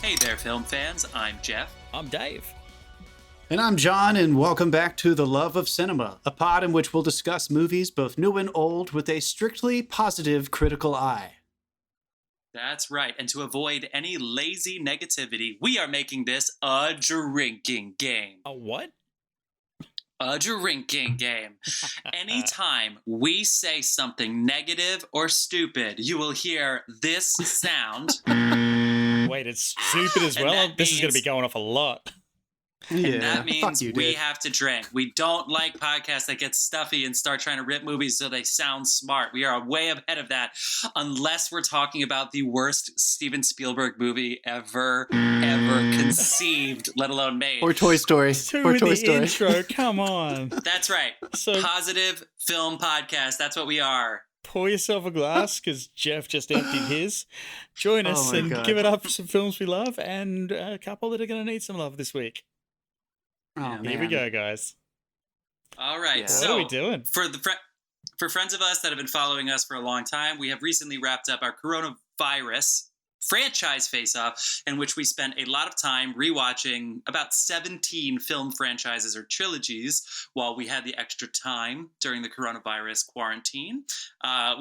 Hey there, film fans. I'm Jeff. I'm Dave. And I'm John, and welcome back to The Love of Cinema, a pod in which we'll discuss movies both new and old with a strictly positive critical eye. That's right. And to avoid any lazy negativity, we are making this a drinking game. A what? A drinking game. Anytime we say something negative or stupid, you will hear this sound. Wait, it's stupid as well? This is going to be going off a lot. And that means we have to drink. We don't like podcasts that get stuffy and start trying to rip movies so they sound smart. We are way ahead of that, unless we're talking about the worst Steven Spielberg movie ever conceived, let alone made. Or Toy Story. Or Toy Story. Intro, come on. That's right. So, positive film podcast. That's what we are. Pour yourself a glass, because Jeff just emptied his. Join us and give it up for some films we love and a couple that are going to need some love this week. Oh, Here we go, guys. All right. Yeah. So, what are we doing? For friends of us that have been following us for a long time, we have recently wrapped up our coronavirus franchise face-off, in which we spent a lot of time rewatching about 17 film franchises or trilogies while we had the extra time during the coronavirus quarantine.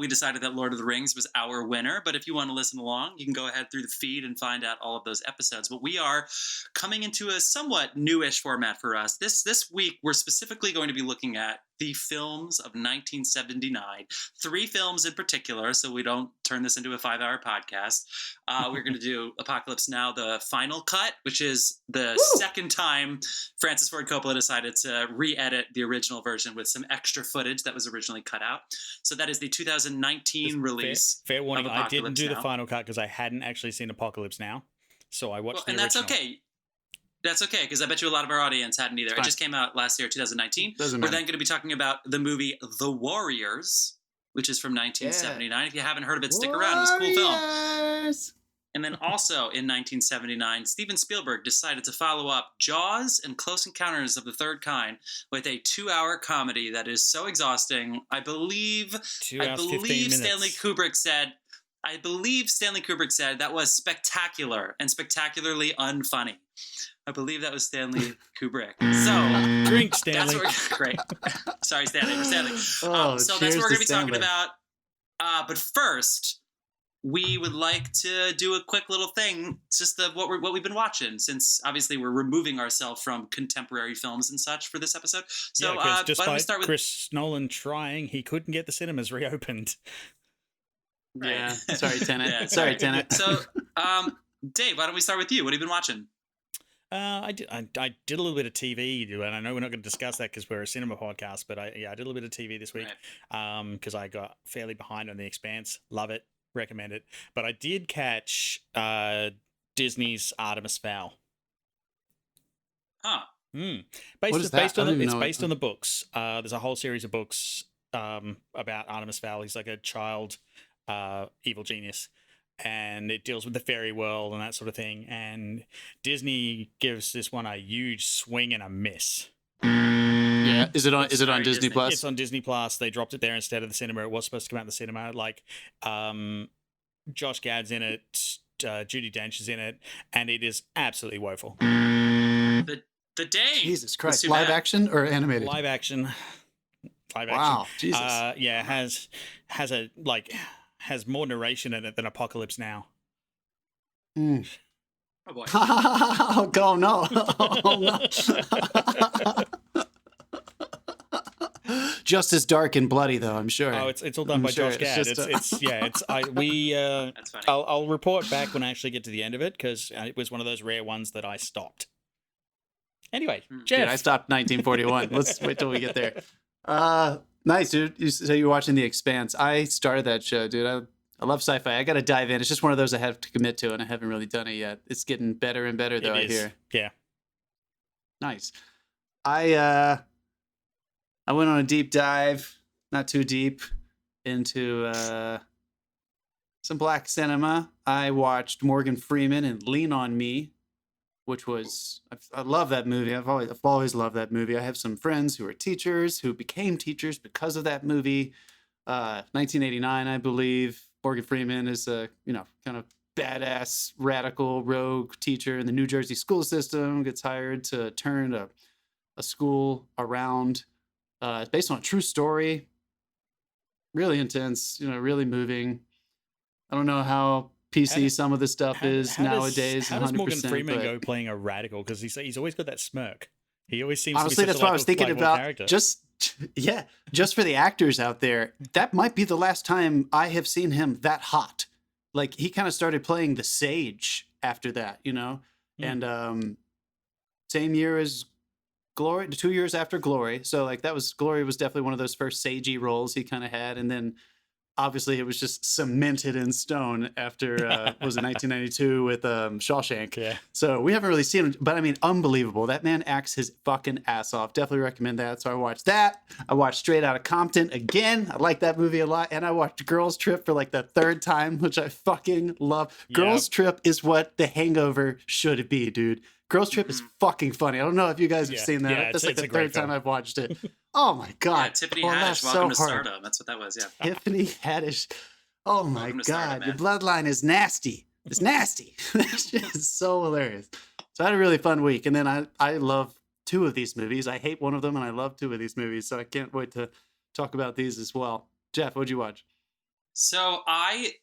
We decided that Lord of the Rings was our winner, but if you want to listen along, you can go ahead through the feed and find out all of those episodes. But we are coming into a somewhat newish format for us. This week, we're specifically going to be looking at the films of 1979, 3 films in particular, so we don't turn this into a 5-hour podcast. We're going to do Apocalypse Now, the final cut, which is the second time Francis Ford Coppola decided to re-edit the original version with some extra footage that was originally cut out. So that is the 2019 release. Fair warning, I didn't do Now. the final cut because I hadn't actually seen Apocalypse Now, so I watched the original. And that's okay. That's okay, because I bet you a lot of our audience hadn't either. It just came out last year, 2019. We're then going to be talking about the movie The Warriors, which is from 1979. Yeah. If you haven't heard of it, stick around. It was a cool film. And then also in 1979, Steven Spielberg decided to follow up Jaws and Close Encounters of the Third Kind with a 2-hour comedy that is so exhausting. I believe Stanley Kubrick said that was spectacular and spectacularly unfunny. I believe that was Stanley Kubrick. So drink, Stanley. Great. Sorry, Stanley. We're Stanley. Oh, so that's what we're going to be Stanley. talking about. But first, we would like to do a quick little thing. It's just what we've been watching, since obviously we're removing ourselves from contemporary films and such for this episode. So despite why don't we start with Chris Nolan trying, he couldn't get the cinemas reopened. Right. Yeah. Sorry, Tenet. Yeah. Sorry, Tenet. So, Dave, why don't we start with you? What have you been watching? I did a little bit of TV, and I know we're not going to discuss that because we're a cinema podcast, but I did a little bit of TV this week because I got fairly behind on The Expanse. Love it. Recommend it. But I did catch Disney's Artemis Fowl. Huh. Based on the books. There's a whole series of books about Artemis Fowl. He's like a child evil genius, and it deals with the fairy world and that sort of thing. And Disney gives this one a huge swing and a miss. Yeah, is it on Disney Plus? It's on Disney Plus. They dropped it there instead of the cinema. It was supposed to come out in the cinema. Like, Josh Gad's in it, Judi Dench is in it, and it is absolutely woeful. The Dane. Jesus Christ! Live action or animated? Live action. Wow, Jesus. Has more narration in it than Apocalypse Now. Mm. Oh boy. Oh no! Oh, no. Just as dark and bloody, though, I'm sure. Oh, it's all done by Josh Gad. That's funny. I'll report back when I actually get to the end of it, because it was one of those rare ones that I stopped. Anyway, Jeff. Dude, I stopped 1941. Let's wait till we get there. Nice, dude. So you're watching The Expanse. I started that show, dude. I love sci-fi. I got to dive in. It's just one of those I have to commit to, and I haven't really done it yet. It's getting better and better, though, I hear. Yeah. Nice. I went on a deep dive, not too deep, into some black cinema. I watched Morgan Freeman in Lean on Me, which was, I love that movie. I've always loved that movie. I have some friends who are teachers who became teachers because of that movie. 1989, I believe. Morgan Freeman is kind of badass radical rogue teacher in the New Jersey school system gets hired to turn a school around. It's based on a true story. Really intense, really moving. I don't know how PC some of the stuff is nowadays. How does Morgan Freeman go playing a radical? Because he's always got that smirk. He always seems honestly, to be that's what I was thinking about. Character. Just for the actors out there, that might be the last time I have seen him that hot. Like, he kind of started playing the sage after that, and same year as Glory, 2 years after Glory. So like Glory was definitely one of those first sagey roles he kind of had, and then obviously it was just cemented in stone after was it 1992 with Shawshank. Yeah. So we haven't really seen him, but I mean, unbelievable. That man acts his fucking ass off. Definitely recommend that. So I watched that. I watched Straight Outta Compton again. I like that movie a lot, and I watched Girls Trip for like the third time, which I fucking love. Yep. Girls Trip is what The Hangover should be, dude. Girls Trip is fucking funny. I don't know if you guys have seen that. Yeah, that's like the third time I've watched it. Oh my god! Yeah, Tiffany Haddish, Welcome to Stardom. That's what that was. Yeah, Tiffany Haddish. Oh my god, Stardom, your bloodline is nasty. It's nasty. It's just so hilarious. So I had a really fun week, and then I love two of these movies. I hate one of them, and I love two of these movies. So I can't wait to talk about these as well. Jeff, what'd you watch? So I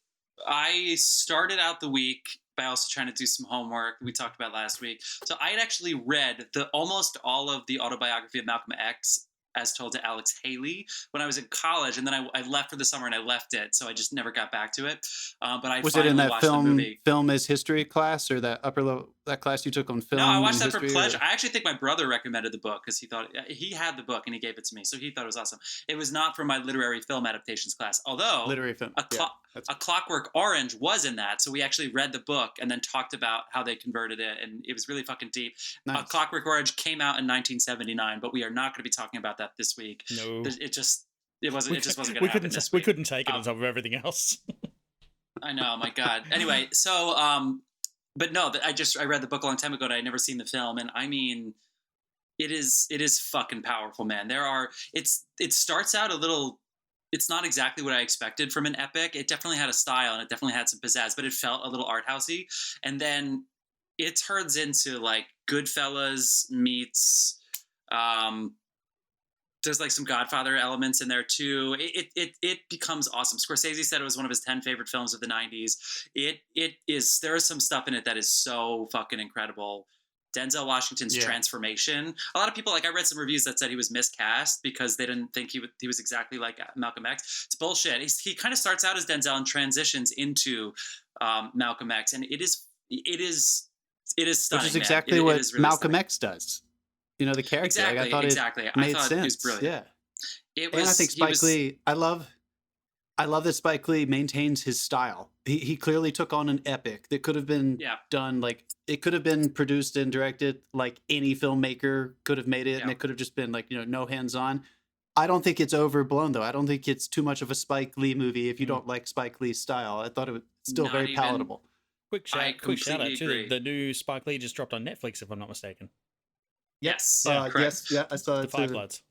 started out the week by also trying to do some homework we talked about last week. So I had actually read almost all of the autobiography of Malcolm X as told to Alex Haley when I was in college, and then I left for the summer and I left it, so I just never got back to it. But I was finally it in that watched the movie. Film as history class, or that upper level that class you took on film? No, I watched that for pleasure. I actually think my brother recommended the book because he had the book and he gave it to me, so he thought it was awesome. It was not from my literary film adaptations class, although literary film. A Clockwork Orange was in that, so we actually read the book and then talked about how they converted it, and it was really fucking deep. Nice. A Clockwork Orange came out in 1979, but we are not going to be talking about that this week. No, it just wasn't going to happen this week. We couldn't take it on top of everything else. I know, my God. Anyway, so but no, I read the book a long time ago and I'd never seen the film, and I mean, it is fucking powerful, man. It starts out a little. It's not exactly what I expected from an epic. It definitely had a style and it definitely had some pizzazz, but it felt a little art housey. And then it turns into like Goodfellas meets. There's like some Godfather elements in there too. It becomes awesome. Scorsese said it was one of his 10 favorite films of the 90s. It is. There is some stuff in it that is so fucking incredible. Denzel Washington's transformation. A lot of people, like, I read some reviews that said he was miscast because they didn't think he was exactly like Malcolm X. It's bullshit. He kind of starts out as Denzel and transitions into Malcolm X, and it is stunning. Which is exactly what really Malcolm stunning. X does. The character. Exactly. Like, I thought it made sense. It was brilliant. Yeah. And I think Spike Lee. I love that Spike Lee maintains his style. He clearly took on an epic that could have been done, like, it could have been produced and directed like any filmmaker could have made it, and it could have just been like, no hands-on. I don't think it's overblown, though. I don't think it's too much of a Spike Lee movie if you don't like Spike Lee's style. I thought it was still very palatable. Quick shout out to the new Spike Lee just dropped on Netflix, if I'm not mistaken. Yes. Yes. Yeah, I saw The it Five too. Bloods.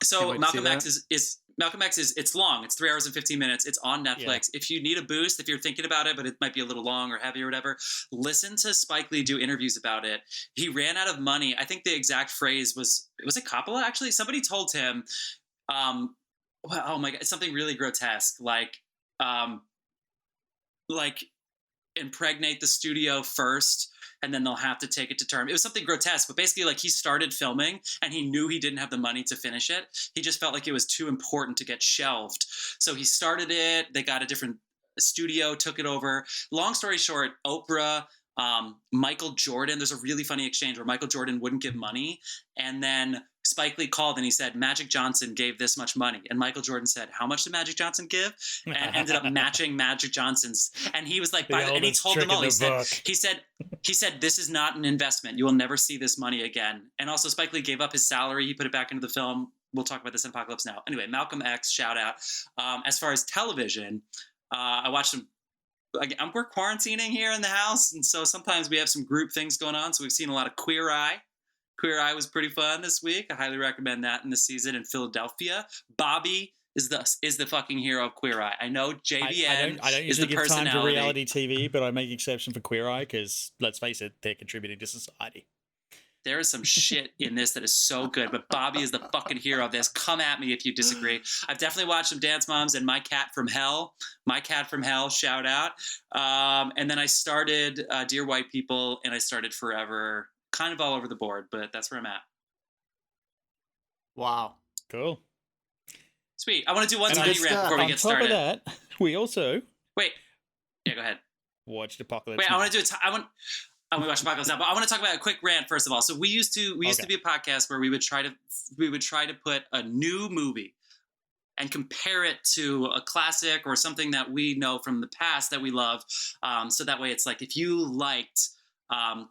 So Malcolm X is it's long. It's 3 hours and 15 minutes. It's on Netflix. Yeah. If you need a boost, if you're thinking about it, but it might be a little long or heavy or whatever, listen to Spike Lee do interviews about it. He ran out of money. I think the exact phrase was it Coppola? Actually, somebody told him, oh my God, it's something really grotesque. Like impregnate the studio first, and then they'll have to take it to term. It was something grotesque, but basically, like, he started filming and he knew he didn't have the money to finish it. He just felt like it was too important to get shelved. So he started it. They got a different studio, took it over. Long story short, Oprah, Michael Jordan, there's a really funny exchange where Michael Jordan wouldn't give money. And then Spike Lee called and he said, Magic Johnson gave this much money. And Michael Jordan said, how much did Magic Johnson give? And ended up matching Magic Johnson's. And he was like, and he told them all, he said, this is not an investment. You will never see this money again. And also Spike Lee gave up his salary. He put it back into the film. We'll talk about this in Apocalypse Now. Anyway, Malcolm X, shout out. As far as television, I watched some. We're quarantining here in the house, and so sometimes we have some group things going on. So we've seen a lot of Queer Eye. Queer Eye was pretty fun this week. I highly recommend that in this season in Philadelphia. Bobby is the fucking hero of Queer Eye. I know JVN I don't is the usually give time to personality. reality TV, but I make exception for Queer Eye because, let's face it, they're contributing to society. There is some shit in this that is so good, but Bobby is the fucking hero of this. Come at me if you disagree. I've definitely watched some Dance Moms and My Cat from Hell. My Cat from Hell, shout out. And then I started Dear White People, and I started Forever. Kind of all over the board, but that's where I'm at. Wow. Cool. Sweet. I want to do one tiny rant before we get started. On top of that, we also... Wait. Yeah, go ahead. Watched Apocalypse. Wait, I want to do it. I'm going to watch Apocalypse now, but I want to talk about a quick rant first of all. So we used to be a podcast where we would try to put a new movie and compare it to a classic or something that we know from the past that we love. So that way it's like if you liked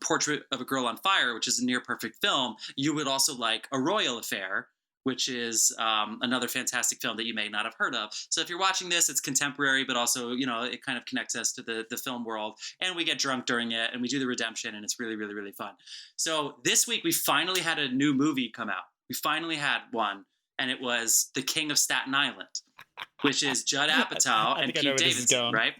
Portrait of a Girl on Fire, which is a near perfect film, you would also like A Royal Affair, which is another fantastic film that you may not have heard of. So if you're watching this, it's contemporary, but also, it kind of connects us to the film world. And we get drunk during it, and we do the redemption, and it's really, really, really fun. So this week, we finally had a new movie come out. We finally had one, and it was The King of Staten Island, which is Judd Apatow and Pete Davidson, right?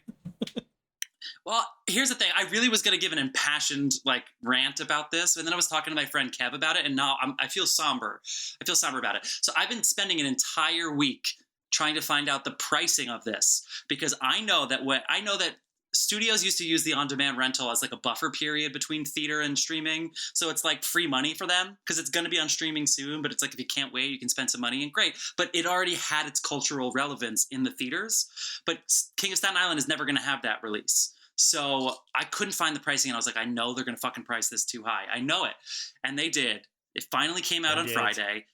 Well, here's the thing. I really was going to give an impassioned rant about this, and then I was talking to my friend Kev about it, and now I feel somber. I feel somber about it. So I've been spending an entire week trying to find out the pricing of this because I know that studios used to use the on-demand rental as like a buffer period between theater and streaming. So it's like free money for them because it's going to be on streaming soon. But it's like if you can't wait, you can spend some money and great. But it already had its cultural relevance in the theaters. But King of Staten Island is never going to have that release. So I couldn't find the pricing, and I was like, I know they're going to fucking price this too high. I know it. And they did. It finally came out on Friday,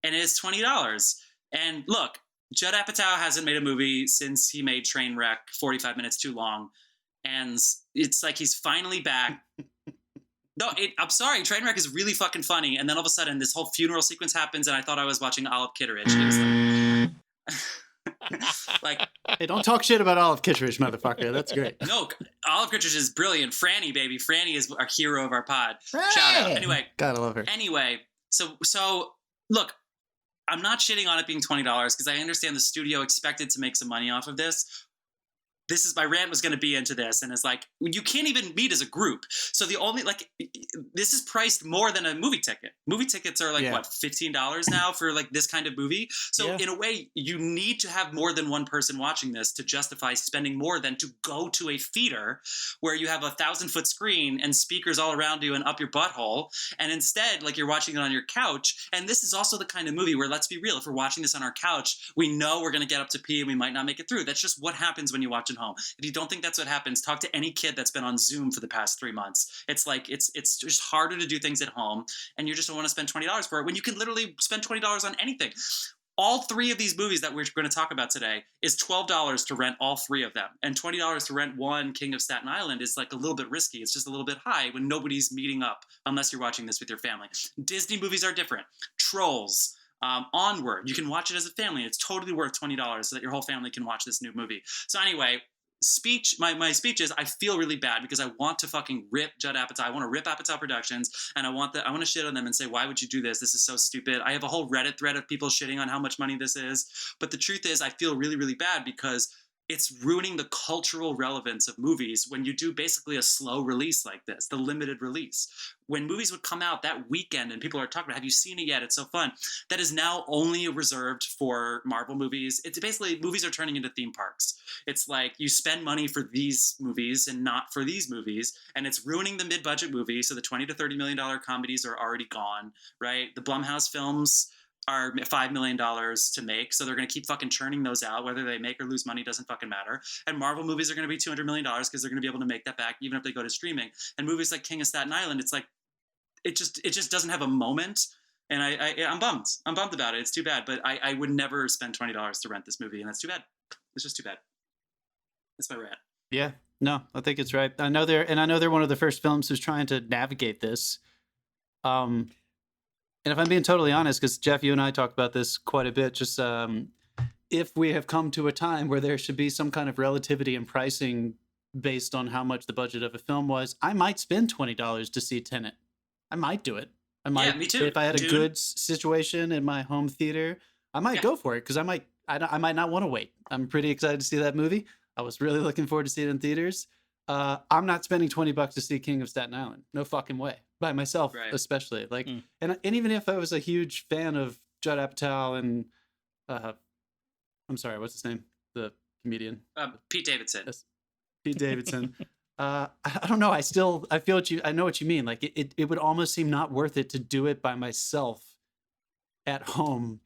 and it is $20. And look, Judd Apatow hasn't made a movie since he made Trainwreck, 45 minutes too long. And it's like he's finally back. No, I'm sorry. Trainwreck is really fucking funny. And then all of a sudden, this whole funeral sequence happens, and I thought I was watching Olive Kitteridge. It was like... Hey, don't talk shit about Olive Kitteridge, motherfucker. That's great. No, Olive Kitteridge is brilliant. Franny, baby. Franny is our hero of our pod. Hey! Shout out. Anyway. Gotta love her. Anyway, so look, I'm not shitting on it being $20 because I understand the studio expected to make some money off of this. This is my rant was going to be into this, and it's like you can't even meet as a group. So the only this is priced more than a movie ticket. Movie tickets are what, $15 now for this kind of movie. So in a way, you need to have more than one person watching this to justify spending more than to go to a theater where you have a 1,000-foot screen and speakers all around you and up your butthole. And instead, you're watching it on your couch. And this is also the kind of movie where, let's be real, if we're watching this on our couch, we know we're going to get up to pee and we might not make it through. That's just what happens when you watch home. If you don't think that's what happens, talk to any kid that's been on Zoom for the past 3 months. It's it's just harder to do things at home, and you just don't want to spend $20 for it when you can literally spend $20 on anything. All three of these movies that we're going to talk about today is $12 to rent all three of them, and $20 to rent one King of Staten Island is a little bit risky. It's just a little bit high when nobody's meeting up unless you're watching this with your family. Disney movies are different. Trolls. Onward. You can watch it as a family. It's totally worth $20 so that your whole family can watch this new movie. So anyway, my speech is I feel really bad because I want to fucking rip Judd Apatow. I want to rip Apatow Productions, and I want to shit on them and say, why would you do this? This is so stupid. I have a whole Reddit thread of people shitting on how much money this is. But the truth is I feel really, really bad because it's ruining the cultural relevance of movies when you do basically a slow release like this, the limited release. When movies would come out that weekend and people are talking about, have you seen it yet? It's so fun. That is now only reserved for Marvel movies. It's basically movies are turning into theme parks. It's like you spend money for these movies and not for these movies. And it's ruining the mid-budget movie. So the $20 to $30 million comedies are already gone, right? The Blumhouse films are $5 million to make, so they're going to keep fucking churning those out. Whether they make or lose money doesn't fucking matter. And Marvel movies are going to be $200 million because they're going to be able to make that back even if they go to streaming. And movies like King of Staten Island, it's like it just doesn't have a moment. And I'm bummed. I'm bummed about it. It's too bad. But I would never spend $20 to rent this movie, and that's too bad. It's just too bad. That's my rant. Yeah, no, I think it's right. I know they're one of the first films who's trying to navigate this. And if I'm being totally honest, because Jeff, you and I talked about this quite a bit, just if we have come to a time where there should be some kind of relativity in pricing based on how much the budget of a film was, I might spend $20 to see Tenet. I might do it. I might. Yeah, me too. If I had a good situation in my home theater, I might go for it because I might I might not want to wait. I'm pretty excited to see that movie. I was really looking forward to see it in theaters. I'm not spending $20 to see King of Staten Island. No fucking way. By myself, especially. Like, and even if I was a huge fan of Judd Apatow and I'm sorry, what's his name? The comedian. Pete Davidson. Yes. Pete Davidson. I don't know. I know what you mean. Like it would almost seem not worth it to do it by myself at home.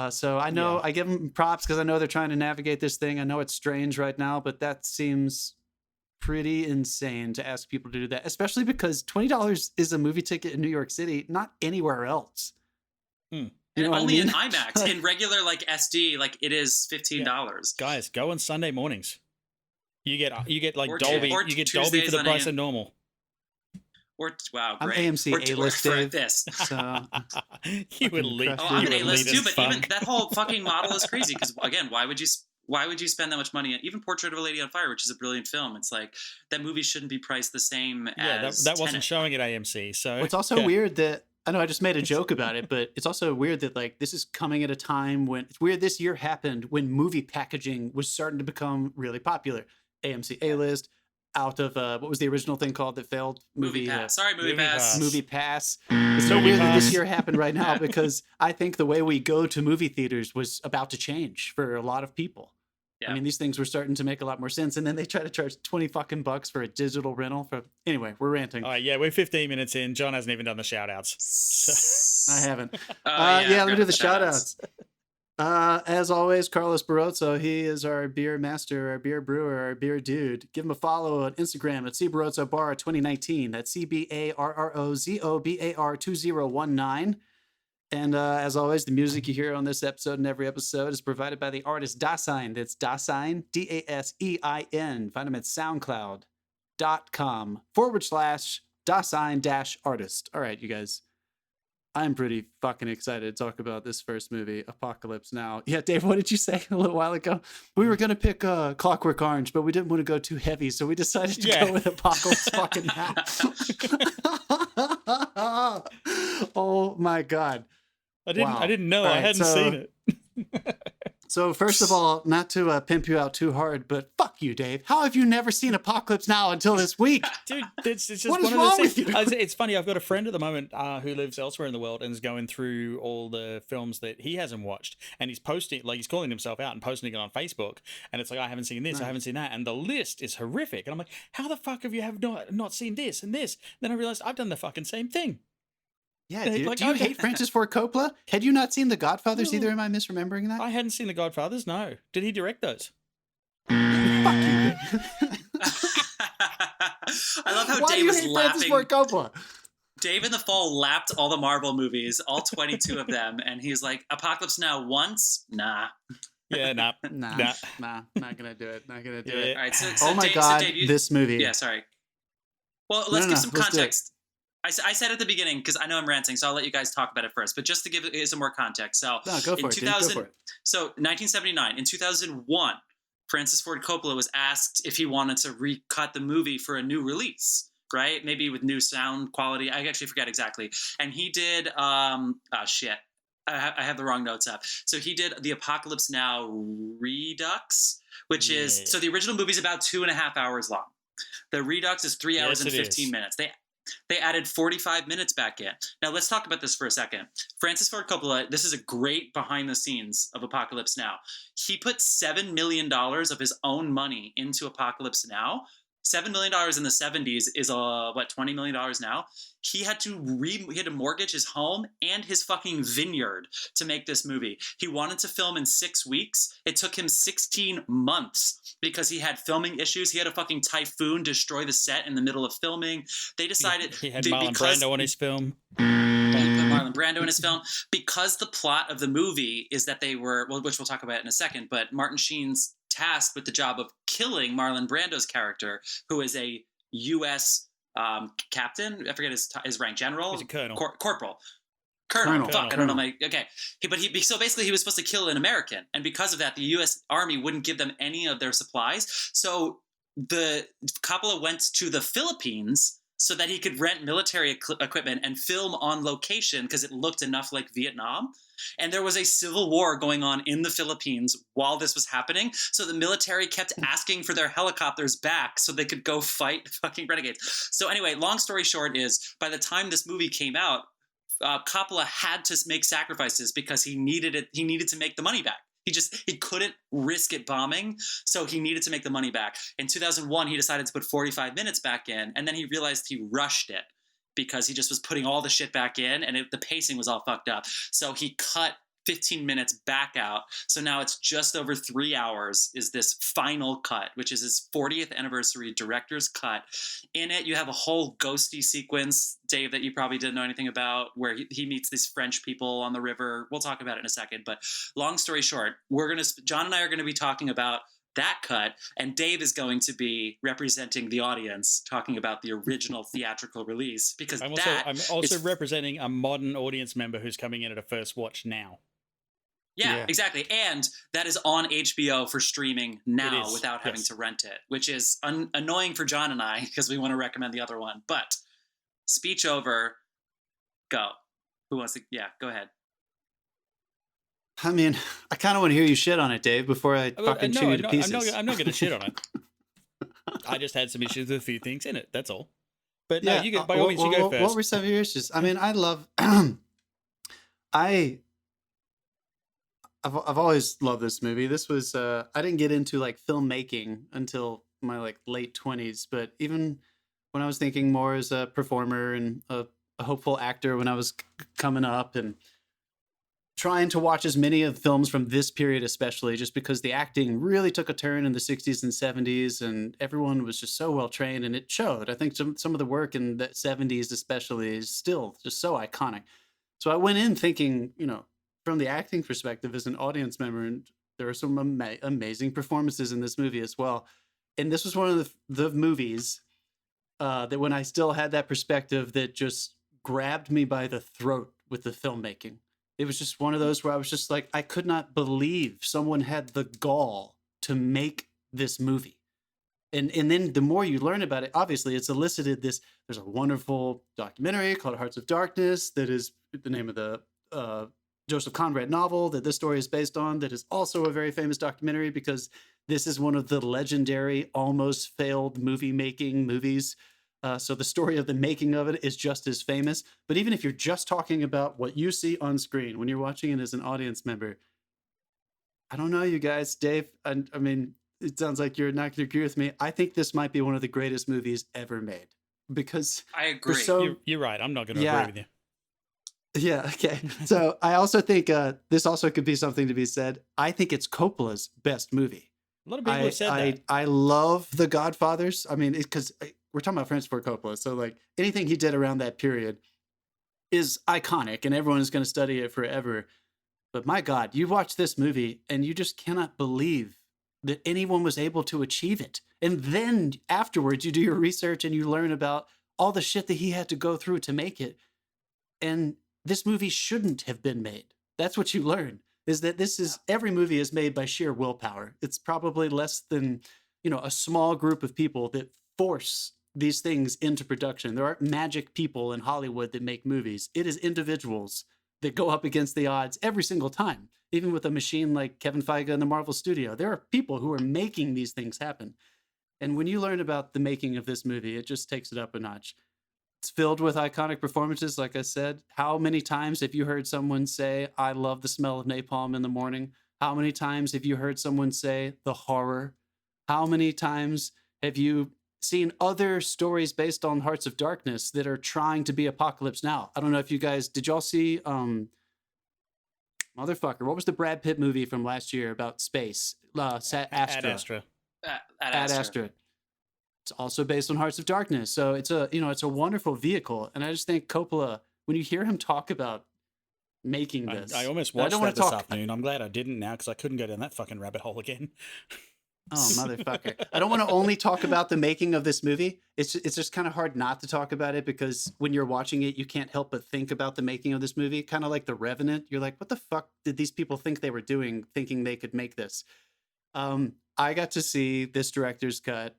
So I know I give them props because I know they're trying to navigate this thing. I know it's strange right now, but that seems pretty insane to ask people to do that, especially because $20 is a movie ticket in New York City, not anywhere else. And only in IMAX. In regular like SD, like it is $15. Guys, go on Sunday mornings. You get like or Dolby. Or you get Tuesdays Dolby for the price of normal. Wow, I'm great. AMC A-list, Dave. This. So you would leave. Oh, I'm an A-list too, but even that whole fucking model is crazy. Because again, why would you spend that much money? Even Portrait of a Lady on Fire, which is a brilliant film, it's like that movie shouldn't be priced the same as that wasn't Tenet. showing at AMC. So it's also weird that I know I just made a joke about it, but it's also weird that like this is coming at a time when it's weird. This year happened when movie packaging was starting to become really popular. AMC A-list. Out of what was the original thing called that failed? Movie Pass. Sorry, Movie Pass. Movie Pass. It's so weird that this year happened right now because I think the way we go to movie theaters was about to change for a lot of people. Yeah. I mean, these things were starting to make a lot more sense, and then they try to charge $20 for a digital rental. Anyway, we're ranting. All right, yeah, we're 15 minutes in. John hasn't even done the shout outs. So. I haven't. Let me do the shout outs. As always, Carlos Barrozo, he is our beer master, our beer brewer, our beer dude. Give him a follow on Instagram at cbarrozo bar 2019. That's CBARROZOBAR 2019. And as always, the music you hear on this episode and every episode is provided by the artist Dasein. That's Dasein, Dasein. Find him at soundcloud.com/Dasein-artist. All right, you guys. I'm pretty fucking excited to talk about this first movie, Apocalypse Now. Yeah, Dave, what did you say a little while ago? We were going to pick Clockwork Orange, but we didn't want to go too heavy, so we decided to go with Apocalypse fucking Now. Oh my God. I didn't know. Right, I hadn't seen it. So first of all, not to pimp you out too hard, but fuck you, Dave. How have you never seen Apocalypse Now until this week? Dude, it's just what one is wrong with you? It's funny. I've got a friend at the moment who lives elsewhere in the world and is going through all the films that he hasn't watched, and he's posting, like he's calling himself out and posting it on Facebook, and it's like, I haven't seen this, I haven't seen that, and the list is horrific, and I'm like, how the fuck have you not seen this and this? Then I realized I've done the fucking same thing. Yeah, dude. Like, do you hate Francis Ford Coppola? Had you not seen The Godfathers either? Am I misremembering that? I hadn't seen The Godfathers, no. Did he direct those? Fuck you. I love how Why Dave was hate laughing. Francis Ford Coppola? Dave in the Fall lapped all the Marvel movies, all 22 of them, and he's like, Apocalypse Now once? Nah. Yeah, nah. Not gonna do it. Not gonna do it. All right, so oh my Dave, God, Dave, this movie. Yeah, sorry. Well, let's give some let's context. I said at the beginning, because I know I'm ranting, so I'll let you guys talk about it first. But just to give it some more context. So, go for it, dude. Go for it. So 1979. In 2001, Francis Ford Coppola was asked if he wanted to recut the movie for a new release, right? Maybe with new sound quality. I actually forget exactly. And he did, I have the wrong notes up. So he did the Apocalypse Now Redux, which is, so the original movie is about 2.5 hours long. The Redux is 3 hours and 15 minutes. They added 45 minutes back in. Now, let's talk about this for a second. Francis Ford Coppola, this is a great behind the scenes of Apocalypse Now. He put $7 million of his own money into Apocalypse Now. $7 million in the 70s is $20 million now. He had to mortgage his home and his fucking vineyard to make this movie. He wanted to film in 6 weeks. It took him 16 months because he had filming issues. He had a fucking typhoon destroy the set in the middle of filming. They decided he had Marlon Brando on his film. Marlon Brando in his film, because the plot of the movie is that they were, which we'll talk about in a second, but Martin Sheen's tasked with the job of killing Marlon Brando's character, who is a U.S. Captain. I forget his rank. General. He's a colonel. Corporal. Colonel. Fuck, I don't know. So basically he was supposed to kill an American, and because of that, the U.S. Army wouldn't give them any of their supplies. So the Coppola went to the Philippines so that he could rent military equipment and film on location because it looked enough like Vietnam. And there was a civil war going on in the Philippines while this was happening. So the military kept asking for their helicopters back so they could go fight fucking renegades. So anyway, long story short is, by the time this movie came out, Coppola had to make sacrifices because he needed it. He needed to make the money back. He couldn't risk it bombing, so he needed to make the money back. In 2001, he decided to put 45 minutes back in, and then he realized he rushed it because he just was putting all the shit back in, and the pacing was all fucked up. So he cut 15 minutes back out. So now it's just over 3 hours is this final cut, which is his 40th anniversary director's cut. In it, you have a whole ghosty sequence, Dave, that you probably didn't know anything about, where he meets these French people on the river. We'll talk about it in a second. But long story short, John and I are going to be talking about that cut, and Dave is going to be representing the audience, talking about the original theatrical release, because I'm also representing a modern audience member who's coming in at a first watch now. Yeah, exactly. And that is on HBO for streaming now without having to rent it, which is annoying for John and I because we want to recommend the other one. But speech over. Go. Who wants to? Yeah, go ahead. I mean, I kind of want to hear you shit on it, Dave, before I fucking chew you to pieces. I'm not going to shit on it. I just had some issues with a few things in it. That's all. But no, you go, by all means, you go first. What were some of your issues? I mean, I love... I've always loved this movie. This was I didn't get into like filmmaking until my like late 20s, but even when I was thinking more as a performer and a hopeful actor when I was coming up and trying to watch as many of films from this period, especially just because the acting really took a turn in the 60s and 70s and everyone was just so well trained and it showed. I think some of the work in the 70s especially is still just so iconic. So I went in thinking, from the acting perspective as an audience member, and there are some amazing performances in this movie as well. And this was one of the movies that when I still had that perspective that just grabbed me by the throat with the filmmaking. It was just one of those where I was just like, I could not believe someone had the gall to make this movie. And then the more you learn about it, obviously it's elicited this, there's a wonderful documentary called Hearts of Darkness that is the name of the Joseph Conrad novel that this story is based on, that is also a very famous documentary because this is one of the legendary, almost failed movie-making movies. So the story of the making of it is just as famous. But even if you're just talking about what you see on screen when you're watching it as an audience member, I don't know, you guys. Dave, I mean, it sounds like you're not going to agree with me. I think this might be one of the greatest movies ever made because I agree. You're right. I'm not going to agree with you. Yeah, okay. So I also think this also could be something to be said. I think it's Coppola's best movie. A lot of people have said that. I love The Godfathers. I mean, because we're talking about Francis Ford Coppola. So like anything he did around that period is iconic and everyone is going to study it forever. But my God, you watch this movie and you just cannot believe that anyone was able to achieve it. And then afterwards you do your research and you learn about all the shit that he had to go through to make it. And this movie shouldn't have been made. That's what you learn, is that every movie is made by sheer willpower. It's probably less than, a small group of people that force these things into production. There aren't magic people in Hollywood that make movies. It is individuals that go up against the odds every single time. Even with a machine like Kevin Feige in the Marvel studio, there are people who are making these things happen. And when you learn about the making of this movie, it just takes it up a notch. It's filled with iconic performances, like I said. How many times have you heard someone say, I love the smell of napalm in the morning? How many times have you heard someone say the horror? How many times have you seen other stories based on Hearts of Darkness that are trying to be Apocalypse Now? I don't know if you guys, did y'all see, what was the Brad Pitt movie from last year about space? Ad Astra. Ad Astra. It's also based on Hearts of Darkness. So it's a wonderful vehicle. And I just think Coppola, when you hear him talk about making this, I almost watched that this afternoon. I'm glad I didn't now because I couldn't go down that fucking rabbit hole again. Oh, motherfucker. I don't want to only talk about the making of this movie. It's just kind of hard not to talk about it because when you're watching it, you can't help but think about the making of this movie. Kind of like The Revenant. You're like, what the fuck did these people think they were doing, thinking they could make this? I got to see this director's cut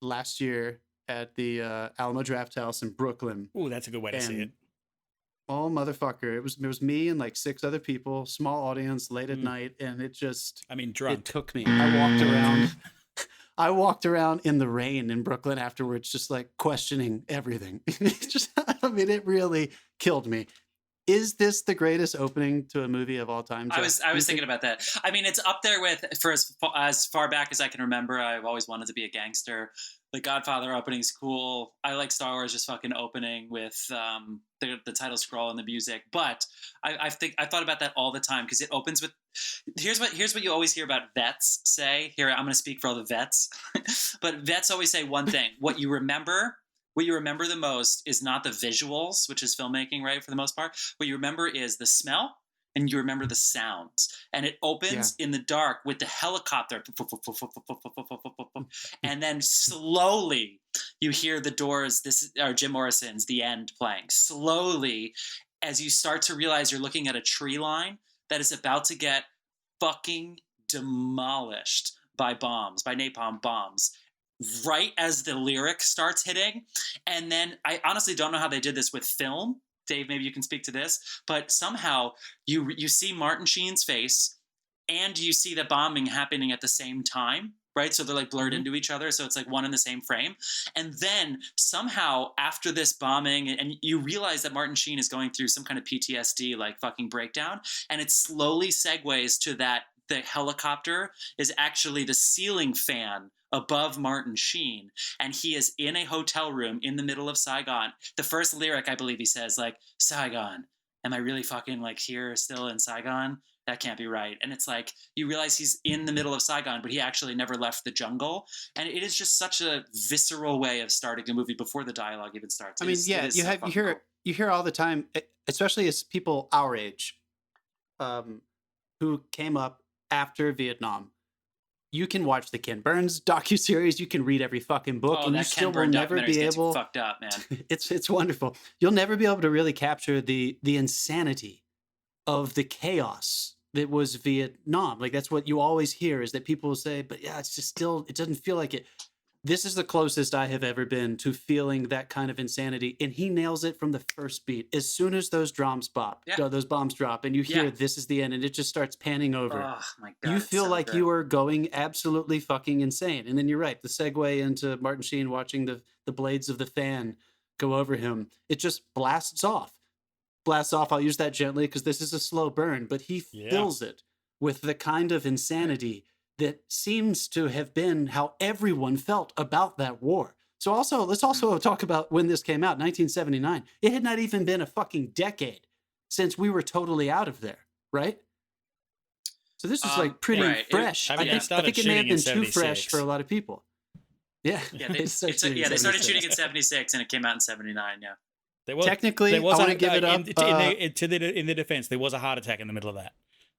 last year at the Alamo Draft House in Brooklyn. Oh, that's a good way to see it. Oh, motherfucker. It was me and like 6 other people, small audience, late at night, and it just... drunk. It took me. I walked around in the rain in Brooklyn afterwards, just like questioning everything. It really killed me. Is this the greatest opening to a movie of all time, Jeff? I was thinking about that. I mean, it's up there with, for as far back as I can remember, I've always wanted to be a gangster. The Godfather opening's cool. I like Star Wars just fucking opening with the title scroll and the music. But I thought about that all the time because it opens with here's what you always hear about vets say. Here, I'm going to speak for all the vets. But vets always say one thing: what you remember the most is not the visuals, which is filmmaking, right? For the most part, what you remember is the smell. And you remember the sounds. And it opens in the dark with the helicopter. And then slowly you hear the Doors, Jim Morrison's The End playing. Slowly, as you start to realize you're looking at a tree line that is about to get fucking demolished by napalm bombs. Right as the lyric starts hitting. And then I honestly don't know how they did this with film. Dave, maybe you can speak to this, but somehow you see Martin Sheen's face and you see the bombing happening at the same time, right? So they're like blurred into each other. So it's like one in the same frame. And then somehow after this bombing, and you realize that Martin Sheen is going through some kind of PTSD, like fucking breakdown. And it slowly segues to that the helicopter is actually the ceiling fan above Martin Sheen, and he is in a hotel room in the middle of Saigon. The first lyric, I believe he says, like, Saigon, am I really fucking like here still in Saigon? That can't be right. And it's like, you realize he's in the middle of Saigon, but he actually never left the jungle. And it is just such a visceral way of starting a movie before the dialogue even starts. You hear all the time, especially as people our age, who came up after Vietnam. You can watch the Ken Burns docuseries. You can read every fucking book, and you still will never be able. Fucked up, man. It's wonderful. You'll never be able to really capture the insanity of the chaos that was Vietnam. Like that's what you always hear is that people will say, "But yeah, it's just still. It doesn't feel like it." This is the closest I have ever been to feeling that kind of insanity, and he nails it from the first beat. As soon as those bombs drop, and you hear this is the end, and it just starts panning over. Oh my God! You feel like you are going absolutely fucking insane. And then you're right. The segue into Martin Sheen watching the blades of the fan go over him. It just blasts off. I'll use that gently because this is a slow burn, but he fills it with the kind of insanity that seems to have been how everyone felt about that war. So let's also talk about when this came out, 1979. It had not even been a fucking decade since we were totally out of there, right? So this is like pretty fresh. I think it may have been too fresh for a lot of people. Yeah. They started shooting in 76 and it came out in 79, yeah. Technically, I want to give it up. In the defense, there was a heart attack in the middle of that.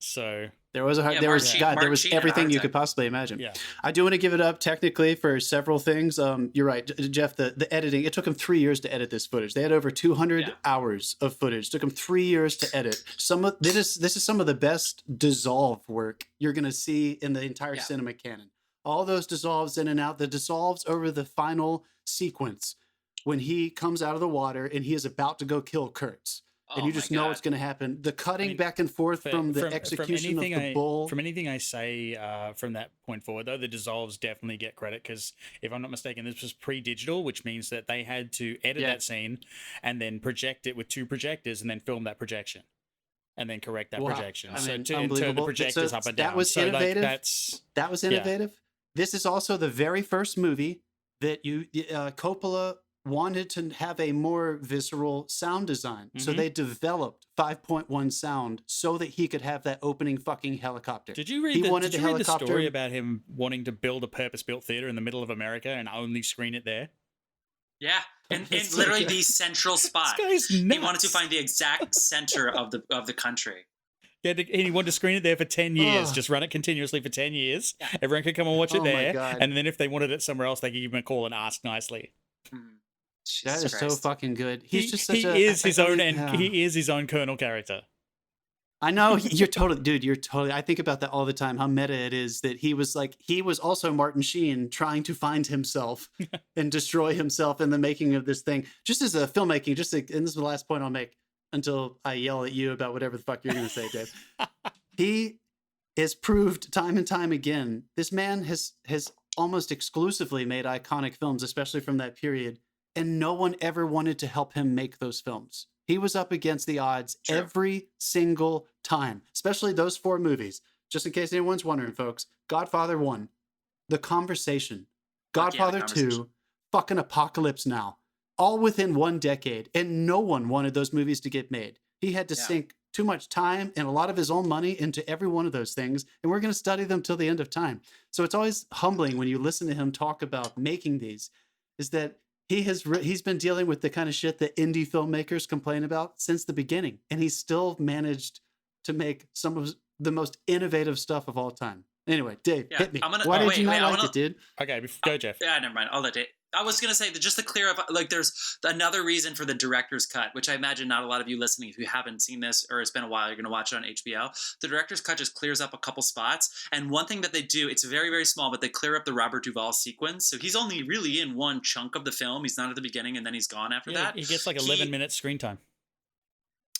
So there was everything you could possibly imagine. Yeah. I do want to give it up technically for several things. You're right, Jeff. The editing, it took them 3 years to edit this footage. They had over 200 hours of footage. It took them 3 years to edit. This is some of the best dissolve work you're going to see in the entire cinema canon. All those dissolves in and out. The dissolves over the final sequence when he comes out of the water and he is about to go kill Kurtz. And you just know what's going to happen. The cutting back and forth from the execution of the bull. From anything I say from that point forward, though, the dissolves definitely get credit because, if I'm not mistaken, this was pre-digital, which means that they had to edit that scene and then project it with 2 projectors and then film that projection and then correct that projection. To turn the projectors up and down. That was innovative. That was innovative. This is also the very first movie that Coppola wanted to have a more visceral sound design. Mm-hmm. So they developed 5.1 sound so that he could have that opening fucking helicopter. Did you read the story about him wanting to build a purpose-built theater in the middle of America and only screen it there? Yeah, and literally the central spot. This guy's nuts. He wanted to find the exact center of the country. Yeah, and he wanted to screen it there for 10 years. Just run it continuously for 10 years. Yeah. Everyone could come and watch it there. And then if they wanted it somewhere else, they could give him a call and ask nicely. That is so fucking good. He's just such he is his own Colonel character. I know you're totally, dude. You're totally. I think about that all the time. How meta it is that he was also Martin Sheen trying to find himself and destroy himself in the making of this thing. Just as a filmmaking, and this is the last point I'll make until I yell at you about whatever the fuck you're going to say, Dave. He has proved time and time again. This man has almost exclusively made iconic films, especially from that period, and no one ever wanted to help him make those films. He was up against the odds every single time, especially those 4 movies. Just in case anyone's wondering, folks, Godfather 1, The Conversation, Godfather 2, fucking Apocalypse Now, all within 1 decade, and no one wanted those movies to get made. He had to sink too much time and a lot of his own money into every one of those things, and we're going to study them till the end of time. So it's always humbling when you listen to him talk about making these, is that he's been dealing with the kind of shit that indie filmmakers complain about since the beginning, and he's still managed to make some of the most innovative stuff of all time. Anyway, Dave, hit me. Why did you not like it, dude? Okay, go, Jeff. Yeah, never mind. I'll let Dave. I was going to say that just to clear up, like, there's another reason for the director's cut, which I imagine not a lot of you listening, if you haven't seen this or it's been a while, you're going to watch it on HBO. The director's cut just clears up a couple spots. And one thing that they do, it's very, very small, but they clear up the Robert Duvall sequence. So he's only really in one chunk of the film. He's not at the beginning and then he's gone after that. He gets like 11 minutes screen time.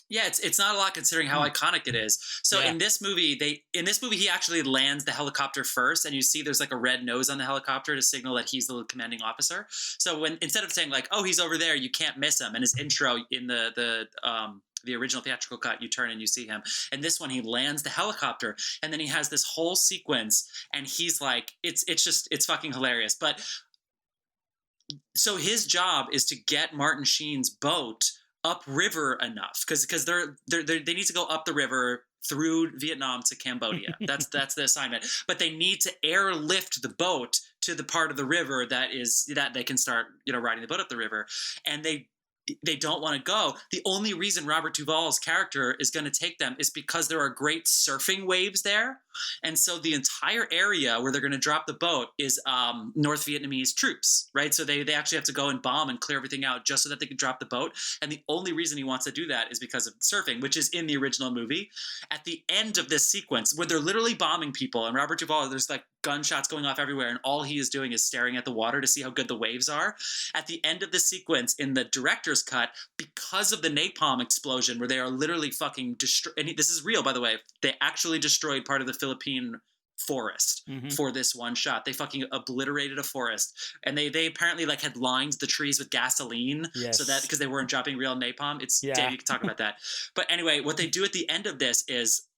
Yeah, it's not a lot considering how iconic it is. So in this movie, he actually lands the helicopter first, and you see there's like a red nose on the helicopter to signal that he's the commanding officer. So when instead of saying like, "Oh, he's over there, you can't miss him," and his intro in the original theatrical cut, you turn and you see him. And this one, he lands the helicopter, and then he has this whole sequence, and he's like, it's fucking hilarious. But so his job is to get Martin Sheen's boat upriver enough because they need to go up the river through Vietnam to Cambodia. That's the assignment. But they need to airlift the boat to the part of the river that they can start riding the boat up the river, and they don't want to go. The only reason Robert Duvall's character is going to take them is because there are great surfing waves there. And so the entire area where they're going to drop the boat is North Vietnamese troops, right? So they actually have to go and bomb and clear everything out just so that they can drop the boat. And the only reason he wants to do that is because of surfing, which is in the original movie. At the end of this sequence, where they're literally bombing people, and Robert Duvall, there's like gunshots going off everywhere, and all he is doing is staring at the water to see how good the waves are. At the end of the sequence in the director's cut, because of the napalm explosion, where they are literally fucking and this is real, by the way, they actually destroyed part of the Philippine forest for this one shot. They fucking obliterated a forest, and they apparently like had lined the trees with gasoline so that because they weren't dropping real napalm. Dave, you can talk about that. But anyway, what they do at the end of this is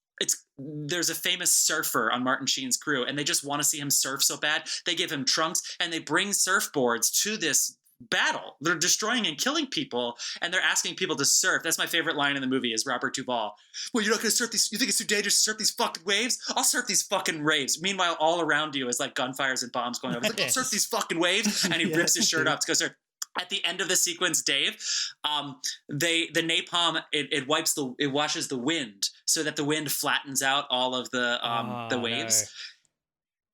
there's a famous surfer on Martin Sheen's crew, and they just want to see him surf so bad. They give him trunks and they bring surfboards to this battle. They're destroying and killing people, and they're asking people to surf. That's my favorite line in the movie is Robert Duvall. Well, you're not going to surf these? You think it's too dangerous to surf these fucking waves? I'll surf these fucking waves. Meanwhile, all around you is like gunfires and bombs going over. He's like, I'll surf these fucking waves, and he rips his shirt off to go surf. At the end of the sequence, Dave, the napalm it washes the wind so that the wind flattens out all of the waves. No.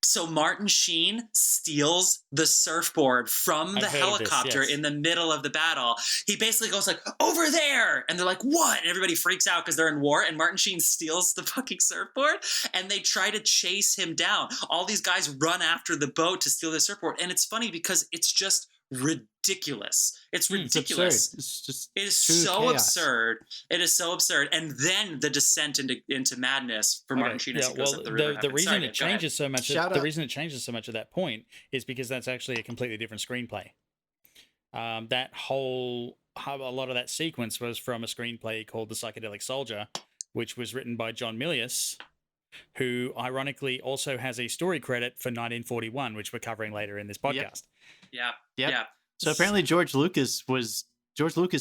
So Martin Sheen steals the surfboard from the helicopter in the middle of the battle. He basically goes like, over there! And they're like, what? And everybody freaks out because they're in war, and Martin Sheen steals the fucking surfboard, and they try to chase him down. All these guys run after the boat to steal the surfboard, and it's funny because it's just ridiculous. It's ridiculous. It is so chaos. Absurd. It is so absurd. And then the descent into madness for Martin Sheen as he goes up the river. The reason it changes so much. The reason it changes so much at that point is because that's actually a completely different screenplay. A lot of that sequence was from a screenplay called The Psychedelic Soldier, which was written by John Milius, who ironically also has a story credit for 1941, which we're covering later in this podcast. Yeah. So apparently George Lucas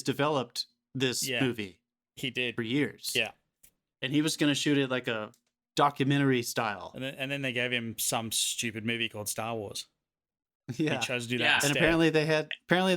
developed this movie. He did for years. Yeah. And he was going to shoot it like a documentary style. And then they gave him some stupid movie called Star Wars. Yeah. He chose to do that. And instead. apparently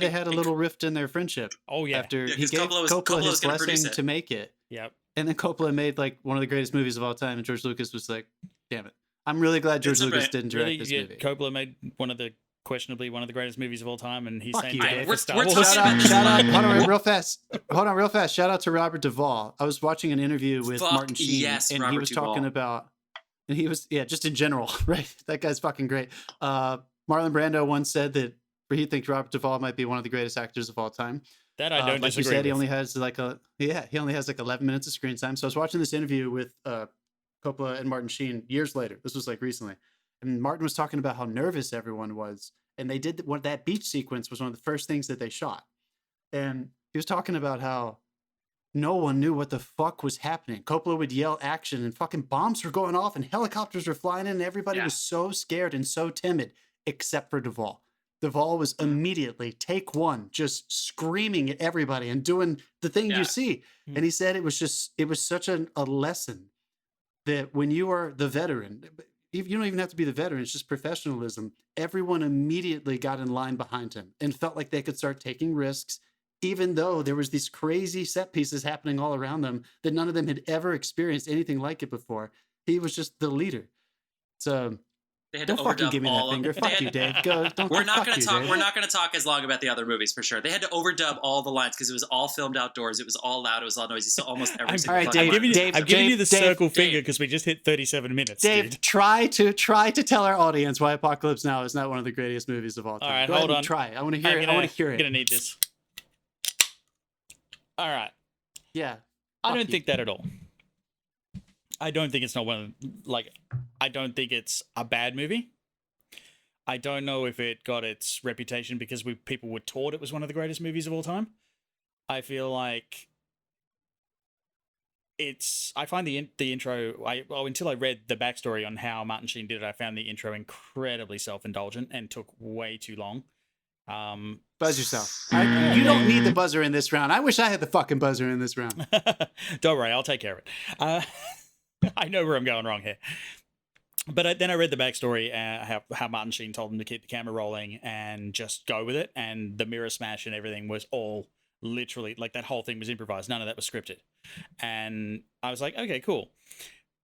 they had a little rift in their friendship. Oh yeah. After he gave Coppola his blessing to make it. Yep. And then Coppola made like one of the greatest movies of all time, and George Lucas was like, damn it. I'm really glad George Lucas didn't direct this movie. Coppola made one of the questionably one of the greatest movies of all time, and he's Fuck saying you, Dave. We're Star Wars. talking Shout out, hold on real fast. Shout out to Robert Duvall. I was watching an interview with Martin Sheen, yes, and Robert he was Duvall. talking about, and he was, just in general, right? That guy's fucking great. Marlon Brando once said that he thinks Robert Duvall might be one of the greatest actors of all time. That I don't like disagree you said, with. he only has like 11 minutes of screen time. So I was watching this interview with Coppola and Martin Sheen years later. This was like recently, and Martin was talking about how nervous everyone was, and they did that beach sequence was one of the first things that they shot, and he was talking about how no one knew what the fuck was happening. Coppola would yell action, and fucking bombs were going off, and helicopters were flying in, and everybody was so scared and so timid, except for Duvall. Duvall was immediately take one, just screaming at everybody and doing the thing you see. And he said it was such a lesson that when you are the veteran, you don't even have to be the veteran, it's just professionalism. Everyone immediately got in line behind him and felt like they could start taking risks, even though there was these crazy set pieces happening all around them that none of them had ever experienced anything like it before. He was just the leader. So they had don't to fucking overdub give me all that finger. of Fuck you, Dave. Go. Don't. We're not going to talk. We're not going to talk as long about the other movies for sure. They had to overdub all the lines because it was all filmed outdoors. It was all loud. It was all noisy. So almost every single. All right, Dave. I'm giving you the circle finger because we just hit 37 minutes. Dave, dude. try to tell our audience why Apocalypse Now is not one of the greatest movies of all time. All right, Go hold ahead on. and try. I want to hear it. I want to hear it. I'm going to need this. All right. Yeah. I don't think that at all. I don't think it's not I don't think it's a bad movie. I don't know if it got its reputation because people were taught it was one of the greatest movies of all time. I feel like I find the intro, until I read the backstory on how Martin Sheen did it, I found the intro incredibly self-indulgent and took way too long. Buzz yourself. You don't need the buzzer in this round. I wish I had the fucking buzzer in this round. Don't worry, I'll take care of it. I know where I'm going wrong here. But then I read the backstory, how Martin Sheen told him to keep the camera rolling and just go with it. And the mirror smash and everything was all literally, like that whole thing was improvised. None of that was scripted. And I was like, okay, cool.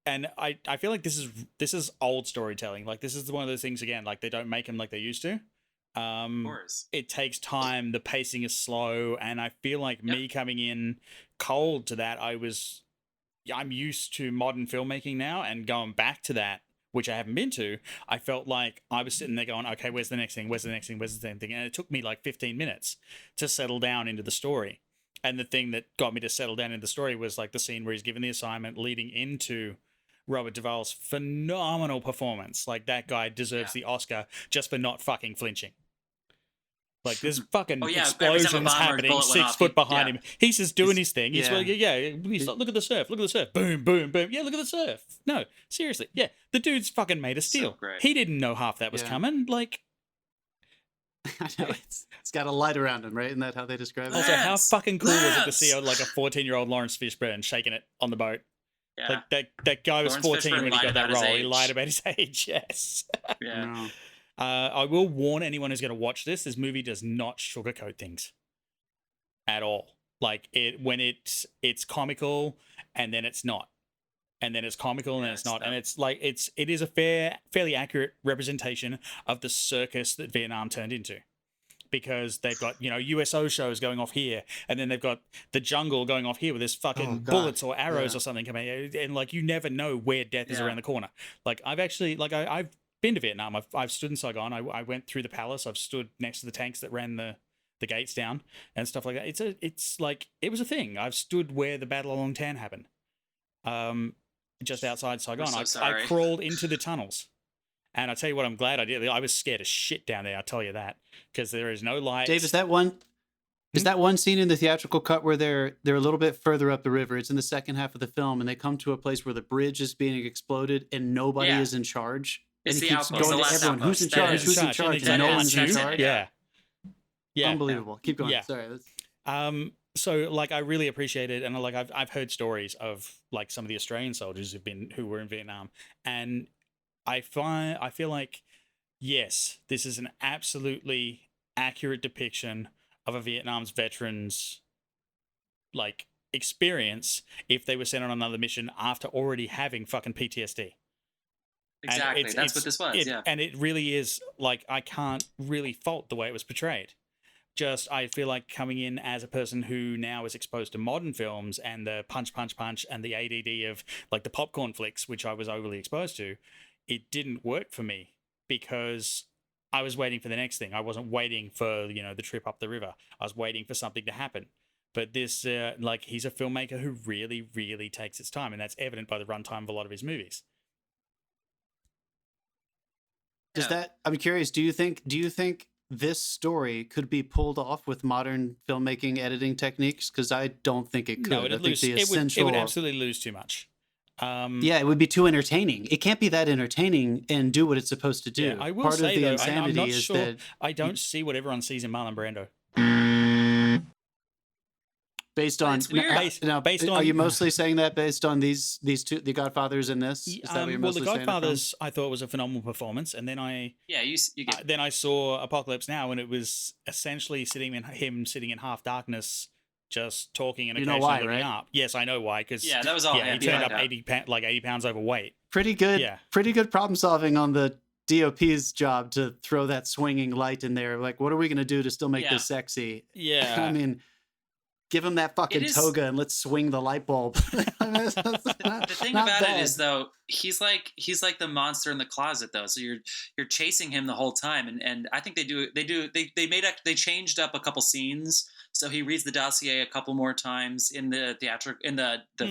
And I feel like this is old storytelling. Like this is one of those things, again, like they don't make them like they used to. Of course. It takes time. The pacing is slow. And I feel like me coming in cold to that, I'm used to modern filmmaking now, and going back to that, which I haven't been to, I felt like I was sitting there going, okay, where's the next thing? Where's the next thing? Where's the same thing? And it took me like 15 minutes to settle down into the story. And the thing that got me to settle down into the story was like the scene where he's given the assignment leading into Robert Duvall's phenomenal performance. Like that guy deserves the Oscar just for not fucking flinching. Like there's fucking explosions happening 6 foot behind him. He's just doing his thing. He's like, he's like, look at the surf, look at the surf. Boom, boom, boom. Yeah, look at the surf. No, seriously. Yeah, the dude's fucking made of steel. So he didn't know half that was coming. Like, I know it's got a light around him, right? Isn't that how they describe it? Also, how fucking cool was it to see like a 14-year-old Lawrence Fishburne shaking it on the boat? Yeah. Like that guy was Lawrence 14 Fishburne when he got that role. He age. lied about his age. Yes. Yeah. No. I will warn anyone who's going to watch this. This movie does not sugarcoat things at all. Like when it's comical and then it's not, and then it's comical and then it's not, and it's like it is a fairly accurate representation of the circus that Vietnam turned into, because they've got USO shows going off here, and then they've got the jungle going off here with this fucking bullets or arrows or something coming out, and like you never know where death is around the corner. Like I've actually I've been to Vietnam. I've stood in Saigon. I went through the palace. I've stood next to the tanks that ran the gates down and stuff like that. It's like it was a thing. I've stood where the Battle of Long Tan happened, just outside Saigon. I crawled into the tunnels, and I tell you what, I'm glad I did. I was scared as shit down there. I'll tell you that, because there is no lights. Dave, is that one scene in the theatrical cut where they're a little bit further up the river? It's in the second half of the film, and they come to a place where the bridge is being exploded and nobody is in charge. It's and he the keeps outpost, going the to last everyone. Who's in outpost. charge? Who's in charge? And no one's in charge. Yeah. Unbelievable. Keep going. Yeah. Sorry. So like I really appreciate it, and like I've heard stories of like some of the Australian soldiers who were in Vietnam, and I feel like yes, this is an absolutely accurate depiction of a Vietnam's veterans like experience if they were sent on another mission after already having fucking PTSD. Exactly. That's what this was. Yeah. And it really is like, I can't really fault the way it was portrayed. Just, I feel like coming in as a person who now is exposed to modern films and the punch and the ADD of like the popcorn flicks, which I was overly exposed to, it didn't work for me because I was waiting for the next thing. I wasn't waiting for, the trip up the river. I was waiting for something to happen. But this, he's a filmmaker who really, really takes his time, and that's evident by the runtime of a lot of his movies. I'm curious, do you think this story could be pulled off with modern filmmaking editing techniques? Because I don't think it could. No, it would absolutely lose too much. It would be too entertaining. It can't be that entertaining and do what it's supposed to do. Yeah, I will Part say, of the though, insanity I'm not is sure. that I don't see what everyone sees in Marlon Brando. Based on, are you mostly saying that based on these two, the Godfathers in this? Is that what you're mostly the Godfathers I thought was a phenomenal performance, and then then I saw Apocalypse Now, and it was essentially him sitting in half darkness, just talking and occasionally looking up. Yes, I know why. Because that was all. Yeah, he turned up 80 pounds overweight. Pretty good problem solving on the DOP's job to throw that swinging light in there. Like, what are we going to do to still make this sexy? Yeah, I mean, give him that fucking toga and let's swing the light bulb. The thing about it is, though, he's like the monster in the closet, though. So you're chasing him the whole time, and I think they changed up a couple scenes. So he reads the dossier a couple more times in the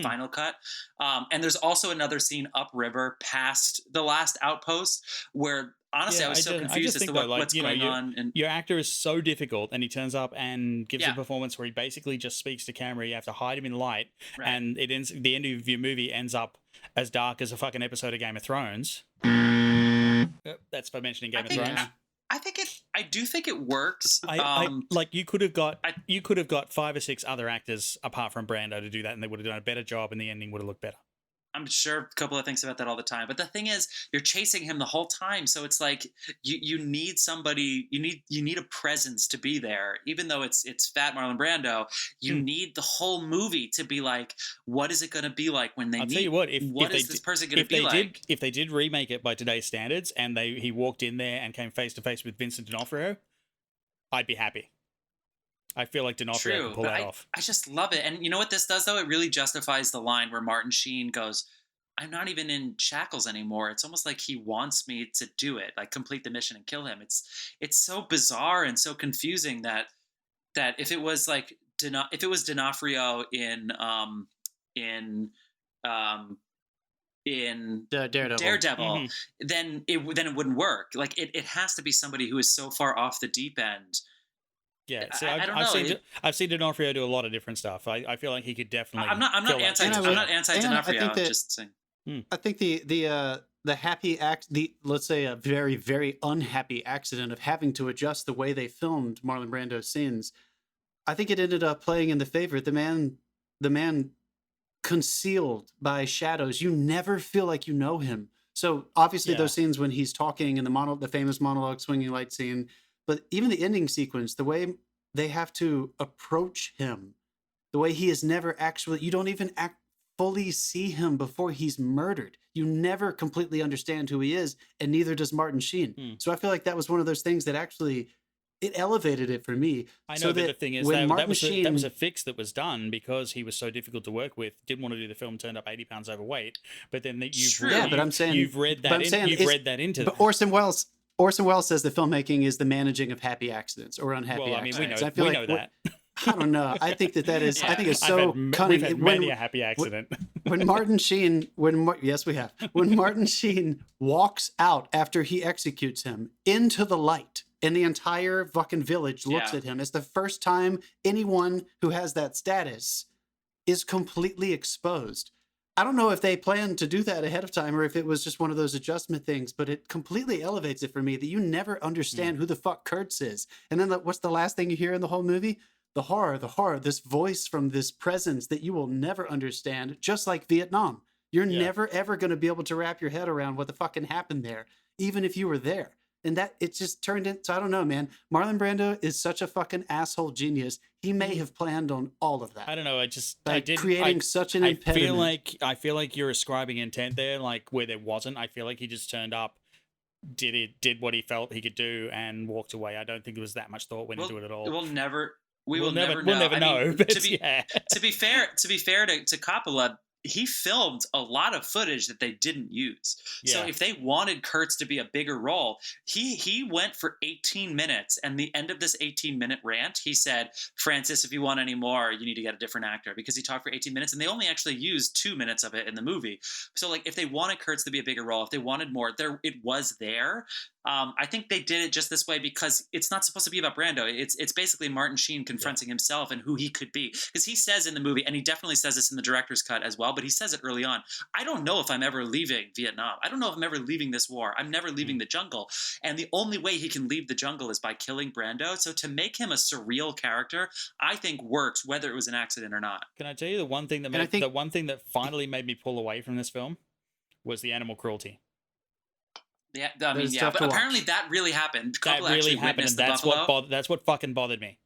final cut, and there's also another scene upriver past the last outpost where. Honestly, I was so confused as to what's going on. And your actor is so difficult, and he turns up and gives a performance where he basically just speaks to camera. You have to hide him in light, and the end of your movie ends up as dark as a fucking episode of Game of Thrones. That's for mentioning Game of Thrones. I do think it works. You could have got 5 or 6 other actors apart from Brando to do that, and they would have done a better job, and the ending would have looked better. I'm sure Coppola thinks about that all the time. But the thing is, you're chasing him the whole time. So it's like you need somebody, you need a presence to be there. Even though it's fat Marlon Brando, you need the whole movie to be like, what is it going to be like when they meet? I'll tell you what, what is this person going to be like? If they did remake it by today's standards and he walked in there and came face to face with Vincent D'Onofrio, I'd be happy. I feel like D'Onofrio can pull that off. I just love it. And you know what this does, though? It really justifies the line where Martin Sheen goes, I'm not even in shackles anymore. It's almost like he wants me to do it, like complete the mission and kill him. It's so bizarre and so confusing that if it was like if it was D'Onofrio in Daredevil, then it wouldn't work. Like it has to be somebody who is so far off the deep end. Yeah, so I don't know. I've seen D'Onofrio do a lot of different stuff. I feel like he could definitely. I'm not anti D'Onofrio. Just saying. I think the happy let's say a very, very unhappy accident of having to adjust the way they filmed Marlon Brando's scenes, I think it ended up playing in the favor. The man concealed by shadows. You never feel like you know him. So obviously those scenes when he's talking in the famous monologue swinging light scene. But even the ending sequence, the way they have to approach him, the way he is never actually, you don't even fully see him before he's murdered. You never completely understand who he is, and neither does Martin Sheen. So I feel like that was one of those things that actually, it elevated it for me. I know, but the thing is, that was a fix that was done because he was so difficult to work with, didn't want to do the film, turned up 80 pounds overweight, but then you've read that into But Orson Welles says the filmmaking is the managing of happy accidents or unhappy accidents. We know that. I don't know. I think that is. I think it's so cunning. We've had many a happy accident. When Martin Sheen, yes, we have. When Martin Sheen walks out after he executes him into the light, and the entire fucking village looks at him, it's the first time anyone who has that status is completely exposed. I don't know if they planned to do that ahead of time or if it was just one of those adjustment things, but it completely elevates it for me that you never understand who the fuck Kurtz is. And then what's the last thing you hear in the whole movie? The horror, this voice from this presence that you will never understand, just like Vietnam. You're never, ever going to be able to wrap your head around what the fucking happened there, even if you were there. And that it just turned in. So I don't know, man. Marlon Brando is such a fucking asshole genius. He may have planned on all of that. I don't know. Creating such an impediment. I feel like you're ascribing intent there, like where there wasn't. I feel like he just turned up, did what he felt he could do, and walked away. I don't think there was that much thought went into it at all. We'll never know. We'll never know. Mean, but to be fair to Coppola, he filmed a lot of footage that they didn't use. Yeah. So if they wanted Kurtz to be a bigger role, he went for 18 minutes. And the end of this 18-minute rant, he said, Francis, if you want any more, you need to get a different actor, because he talked for 18 minutes and they only actually used 2 minutes of it in the movie. So like if they wanted Kurtz to be a bigger role, if they wanted more, it was there. I think they did it just this way because it's not supposed to be about Brando. It's basically Martin Sheen confronting himself and who he could be. Because he says in the movie, and he definitely says this in the director's cut as well, but he says it early on, I don't know if I'm ever leaving Vietnam. I don't know if I'm ever leaving this war. I'm never leaving the jungle. And the only way he can leave the jungle is by killing Brando. So to make him a surreal character, I think works, whether it was an accident or not. Can I tell you the one thing that finally made me pull away from this film was the animal cruelty. Yeah, I mean, yeah, but apparently that really happened. That really happened, and that's what fucking bothered me.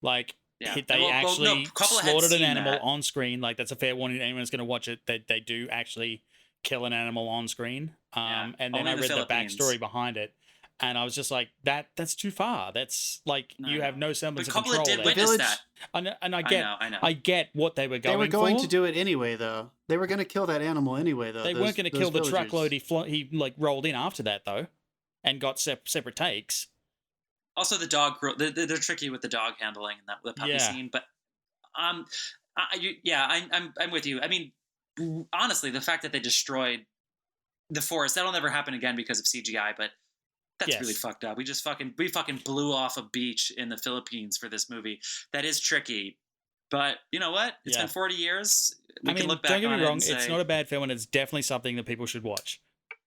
Like, they actually slaughtered an animal on screen. Like, that's a fair warning to anyone who's going to watch it. They do actually kill an animal on screen. And then I read the backstory behind it, and I was just like, that's too far. That's like you have no semblance of control. Coppola did witness that. And I get what they were going for. They were going to do it anyway, though. They were going to kill that animal anday, though. They weren't going to kill the truckload he like rolled in after that, though, and got separate takes. Also, the dog. They're tricky with the dog handling and the puppy scene. But I'm with you. I mean, honestly, the fact that they destroyed the forest, that'll never happen again because of CGI. But that's really fucked up. We fucking blew off a beach in the Philippines for this movie. That is tricky. But you know what? It's been 40 years. We can look back on it. Don't get me wrong. It's not a bad film, and it's definitely something that people should watch.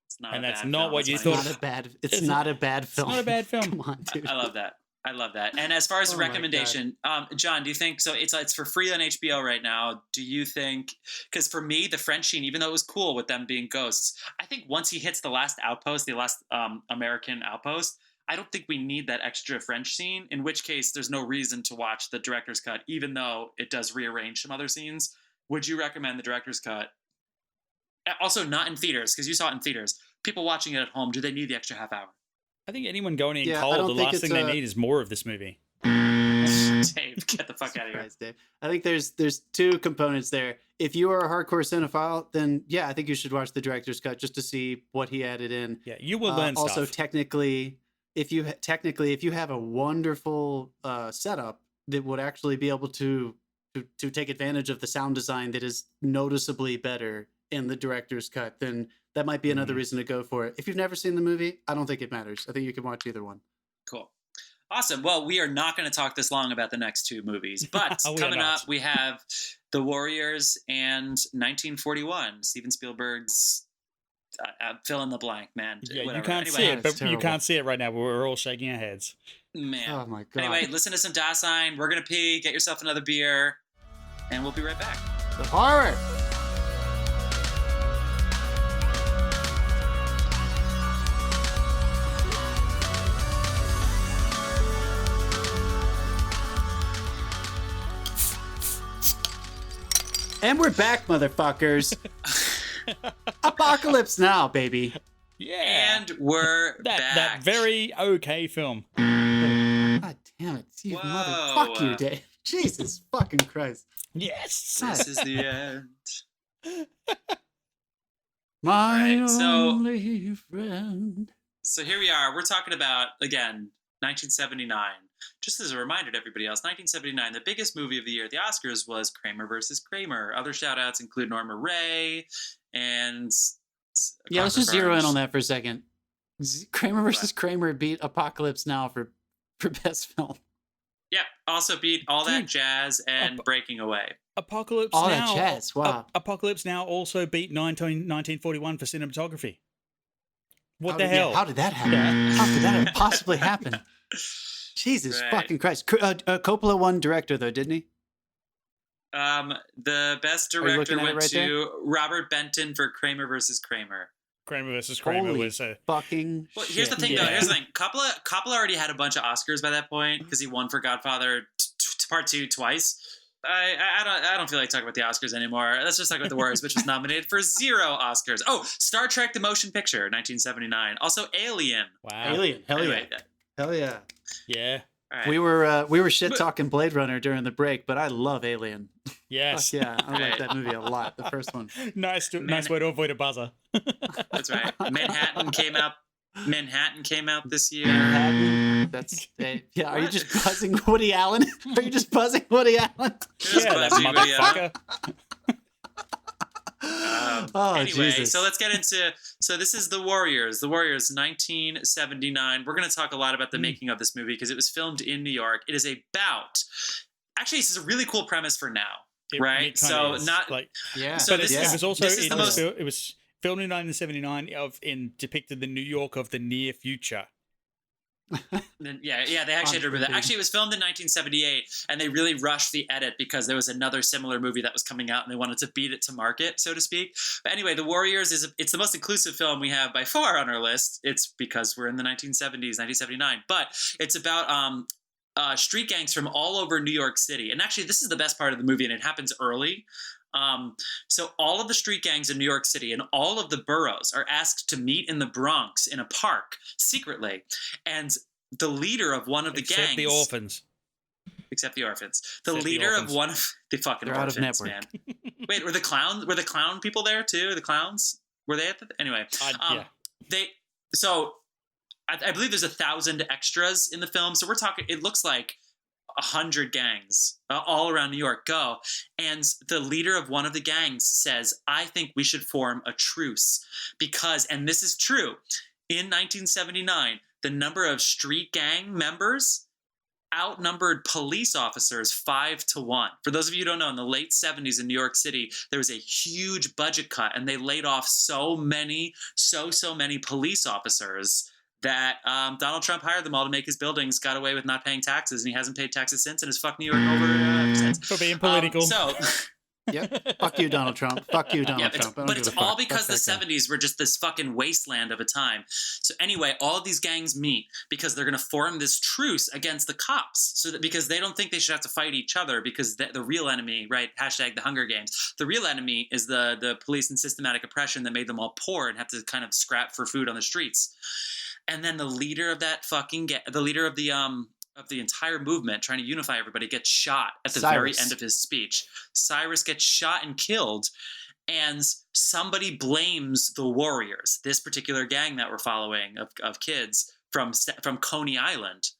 It's not. And that's not what you thought. It's not a bad film. It's not a bad film. Come on, dude. I love that. And as far as the recommendation, John, do you think so? It's for free on HBO right now. Do you think? Because for me, the French scene, even though it was cool with them being ghosts, I think once he hits the last outpost, the last American outpost, I don't think we need that extra French scene. In which case, there's no reason to watch the director's cut, even though it does rearrange some other scenes. Would you recommend the director's cut? Also, not in theaters, because you saw it in theaters. People watching it at home, do they need the extra half hour? I think anyone going in cold, the last thing they need is more of this movie. Dave, get the fuck out of here. Dave. I think there's 2 components there. If you are a hardcore cinephile, then I think you should watch the director's cut just to see what he added in. Yeah, you will learn also, stuff. technically, if you have a wonderful setup that would actually be able to take advantage of the sound design that is noticeably better in the director's cut, then that might be another reason to go for it. If you've never seen the movie, I don't think it matters. I think you can watch either one. Cool. Awesome. Well, we are not going to talk this long about the next 2 movies, but coming up, we have The Warriors and 1941, Steven Spielberg's fill in the blank, man. Yeah, whatever. You can't see it, but you can't see it right now, but we're all shaking our heads. Man. Oh, my God. Anyway, listen to some Dasein. We're going to pee. Get yourself another beer, and we'll be right back. The horror. And we're back, motherfuckers. Apocalypse Now, baby. Yeah. And we're back. That very okay film. God damn it. You fuck you, Dave. Jesus fucking Christ. Yes. This is the end. My only friend. So here we are. We're talking about, again, 1979. Just as a reminder to everybody else, 1979, the biggest movie of the year at the Oscars was Kramer versus Kramer. Other shout-outs include Norma Ray and... let's just zero in on that for a second. Kramer versus Kramer beat Apocalypse Now for best film. Yep. Also beat All That Jazz and Breaking Away. Apocalypse All Now. That Jazz, wow. Apocalypse Now also beat 1941 for cinematography. What the hell? How did that happen? How could that possibly happen? Jesus fucking Christ. Coppola won director, though, didn't he? The best director went to Robert Benton for Kramer versus Kramer. Kramer versus Kramer was a fucking. Well, here's the thing, though. Here's the thing. Coppola already had a bunch of Oscars by that point because he won for Godfather Part 2 twice. I don't feel like talking about the Oscars anymore. Let's just talk about The Warriors, which was nominated for 0 Oscars. Oh, Star Trek: The Motion Picture, 1979. Also, Alien. Wow. Alien. Hell Anyway, yeah. Hell yeah. Yeah. All right. We were shit talking Blade Runner during the break, but I love Alien. Yes. Fuck yeah, I like that movie a lot. The first one. Nice way to avoid a buzzer. That's right. Manhattan came out this year. Manhattan. That's yeah. Are you just buzzing Woody Allen? Are you just buzzing Woody Allen? That motherfucker. Anyway, Jesus. so let's get into. So this is The Warriors. The Warriors, 1979. We're going to talk a lot about the making of this movie because it was filmed in New York. It is about. Actually, this is a really cool premise for now, right? It so is. not like yeah. So but this it was also it was filmed in 1979 depicted the New York of the near future. Yeah, they actually had to remove that. Actually, it was filmed in 1978, and they really rushed the edit because there was another similar movie that was coming out, and they wanted to beat it to market, so to speak. But anyway, The Warriors it's the most inclusive film we have by far on our list. It's because we're in the 1970s, 1979. But it's about street gangs from all over New York City, and actually, this is the best part of the movie, and it happens early. So all of the street gangs in New York City and all of the boroughs are asked to meet in the Bronx in a park secretly. And the leader of one of the gangs... Except the orphans. Except the orphans. The leader of one of the fucking They're orphans, out of man. Wait, were the clown people there too? The clowns? Were they at the... Anyway. Yeah. I believe there's 1,000 extras in the film. So we're talking... It looks like 100 gangs all around New York go. And the leader of one of the gangs says, I think we should form a truce because, and this is true, in 1979, the number of street gang members outnumbered police officers 5-1. For those of you who don't know, in the late 70s in New York City, there was a huge budget cut and they laid off so many police officers that Donald Trump hired them all to make his buildings, got away with not paying taxes, and he hasn't paid taxes since, and has fucked New York over since. For being political. Yep. Fuck you, Donald Trump. Fuck you, Donald Trump. But it's all because the 70s were just this fucking wasteland of a time. So anyway, all of these gangs meet because they're going to form this truce against the cops. So that because they don't think they should have to fight each other because the real enemy, right? # the Hunger Games. The real enemy is the police and systematic oppression that made them all poor and have to kind of scrap for food on the streets. And then the leader of that the leader of the entire movement trying to unify everybody gets shot at the very end of his speech. Cyrus gets shot and killed, and somebody blames the Warriors, this particular gang that we're following of kids from Coney Island.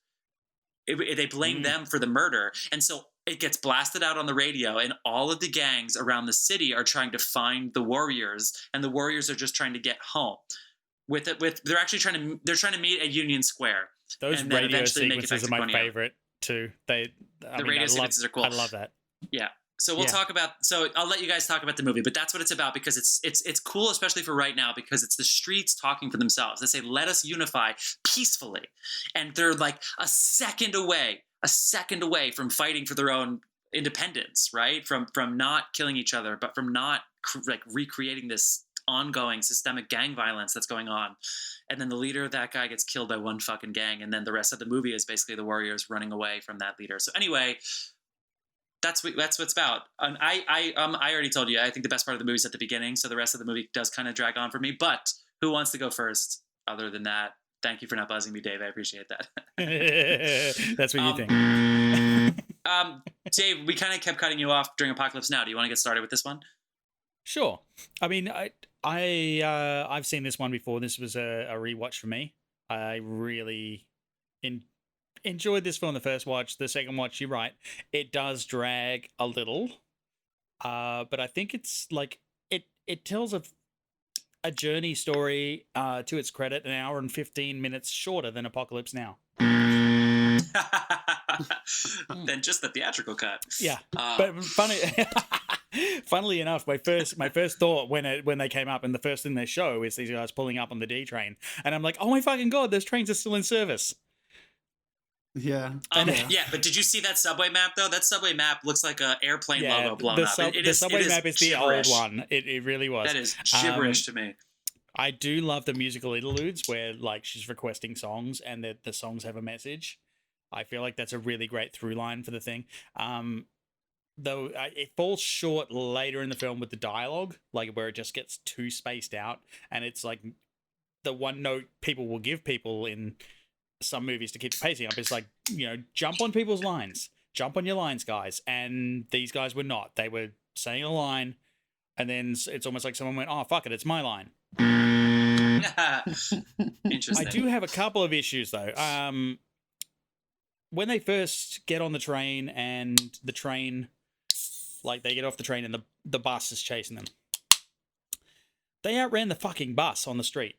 They blame them for the murder, and so it gets blasted out on the radio, and all of the gangs around the city are trying to find the Warriors, and the Warriors are just trying to get home. They're trying to meet at Union Square. Those and radio sequences are my favorite too. Radio sequences are cool. I love that. Yeah. So we'll talk about. So I'll let you guys talk about the movie, but that's what it's about because it's cool, especially for right now, because it's the streets talking for themselves. They say, "Let us unify peacefully," and they're like a second away from fighting for their own independence, right? From not killing each other, but from not recreating this ongoing systemic gang violence that's going on. And then the leader of that guy gets killed by one fucking gang, and then the rest of the movie is basically the Warriors running away from that leader. So anyway, that's what it's about. And I already told you, I think the best part of the movie is at the beginning, so the rest of the movie does kind of drag on for me. But who wants to go first? Other than that, thank you for not buzzing me, Dave. I appreciate that. That's what you think. Dave, we kind of kept cutting you off during Apocalypse Now. Do you want to get started with this one? Sure. I mean, I've seen this one before. This was a rewatch for me. I really enjoyed this film the first watch. The second watch, you're right, it does drag a little, but I think it's like it tells a journey story. To its credit, an hour and 15 minutes shorter than Apocalypse Now. Than just the theatrical cut. Yeah, but funnily enough, my first thought when they came up, and the first thing they show is these guys pulling up on the D train, and I'm like, oh my fucking god, those trains are still in service. Yeah. Yeah, but did you see that subway map though? That subway map looks like an airplane logo blown up. The subway map is the old one. It really was. That is gibberish to me. I do love the musical interludes where like she's requesting songs and the songs have a message. I feel like that's a really great through line for the thing. Though it falls short later in the film with the dialogue, like where it just gets too spaced out, and it's like the one note people will give people in some movies to keep the pacing up is like, jump on people's lines, jump on your lines, guys. And these guys were not. They were saying a line, and then it's almost like someone went, "Oh fuck it, it's my line." Interesting. I do have a couple of issues though. When they first get on the train and the train, like they get off the train and the bus is chasing them, they outran the fucking bus on the street,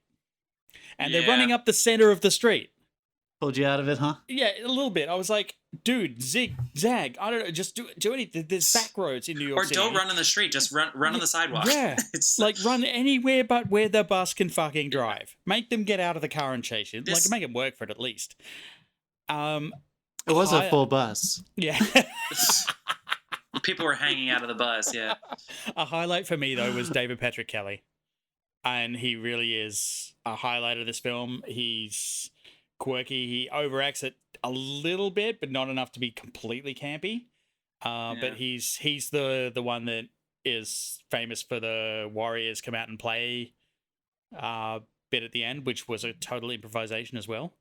and they're running up the center of the street. Pulled you out of it, huh? Yeah, a little bit. I was like, dude, zag. I don't know. Just do anything. There's back roads in New York City. Or don't run on the street. Just run on the sidewalk. Yeah. It's like run anywhere but where the bus can fucking drive. Make them get out of the car and chase you. Like make them work for it at least. It was a full bus. Yeah. People were hanging out of the bus, yeah. A highlight for me, though, was David Patrick Kelly. And he really is a highlight of this film. He's quirky. He overacts it a little bit, but not enough to be completely campy. But he's the one that is famous for the Warriors come out and play bit at the end, which was a total improvisation as well.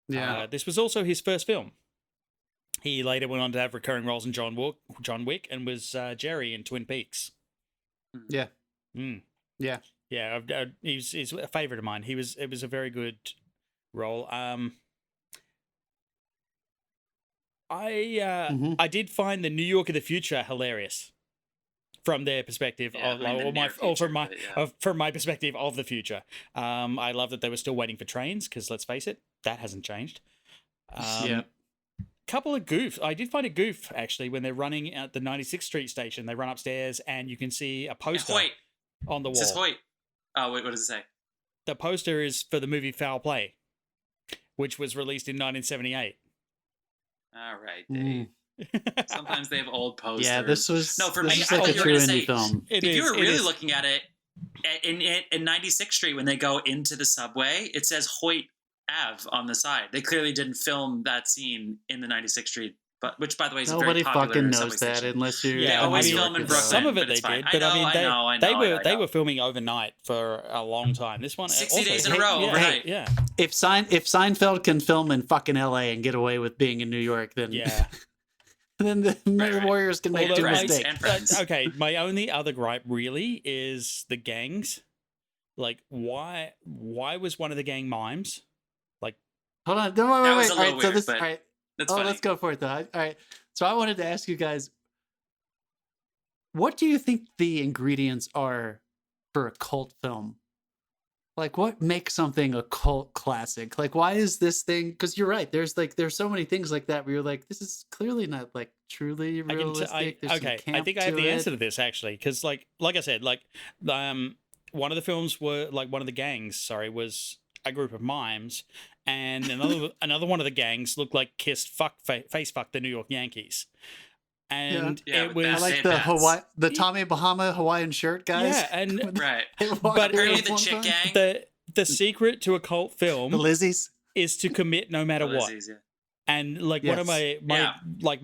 Yeah. This was also his first film. He later went on to have recurring roles in John Wick and was Jerry in Twin Peaks. Yeah. Yeah. Yeah, he's a favorite of mine. It was a very good role. I did find the New York of the future hilarious from their perspective from my perspective of the future. I love that they were still waiting for trains because let's face it, that hasn't changed. Couple of goofs. I did find a goof actually when they're running at the 96th Street station. They run upstairs and you can see a poster on the wall. It says Hoyt. Oh, wait, what does it say? The poster is for the movie Foul Play, which was released in 1978. All right, Dave. Sometimes they have old posters. Yeah, this was for me. Like a true indie film. If you were really looking at it in 96th Street when they go into the subway, it says Hoyt Ave on the side. They clearly didn't film that scene in the 96th Street, but which by the way is nobody a very popular fucking knows that station. unless you're they always film in Brooklyn. Some of it they fine. did, but I know. They were filming overnight for a long time. This one 60 days in a row overnight. Yeah. If Seinfeld can film in fucking LA and get away with being in New York, then then the Warriors can make two mistakes. Okay, my only other gripe really is the gangs. Like, why was one of the gang mimes? Like, hold on, wait. All right, weird, so this, all right. Funny. Let's go for it though. All right, so I wanted to ask you guys, what do you think the ingredients are for a cult film? Like, what makes something a cult classic? Like, why is this thing? Because you're right. There's so many things like that where you're like, this is clearly not like truly realistic. I think I have the answer to this actually, because like I said, like one of the films were like one of the gangs. Was a group of mimes, and another one of the gangs looked like face fucked the New York Yankees. And it was I like the Tommy Bahama Hawaiian shirt guys. Yeah, and right. But apparently the chick gang. The secret to a cult film, the Lizzies, is to commit no matter what. Lizzies, yeah. And like one of my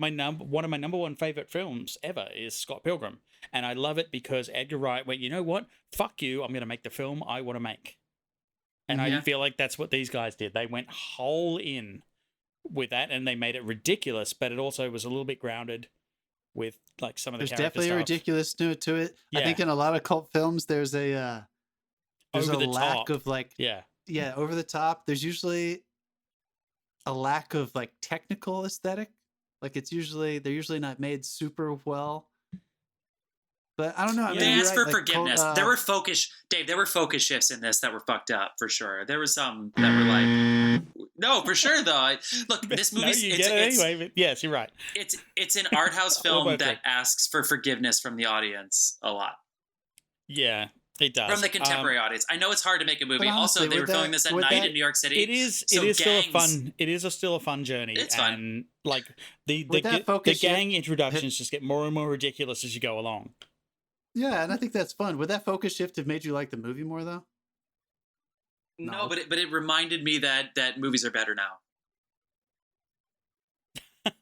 number one favorite films ever is Scott Pilgrim, and I love it because Edgar Wright went, you know what? Fuck you! I'm going to make the film I want to make. And I feel like that's what these guys did. They went whole in with that, and they made it ridiculous, but it also was a little bit grounded with like some of the there's character definitely stuff. a ridiculous to it. Yeah. I think in a lot of cult films, there's a lack of like over the top. There's usually a lack of like technical aesthetic. Like they're usually not made super well. But I don't know. They asked for forgiveness. There were focus shifts in this that were fucked up for sure. There were some that were like, no, for sure though. Look, this movie. Anyway. But yes, you're right. It's an art house film that asks for forgiveness from the audience a lot. Yeah, it does from the contemporary audience. I know it's hard to make a movie. Honestly, also, they were filming this at night in New York City. It is still a fun journey. It's fun. And like the gang introductions just get more and more ridiculous as you go along. Yeah, and I think that's fun. Would that focus shift have made you like the movie more, though? No, but it reminded me that movies are better now.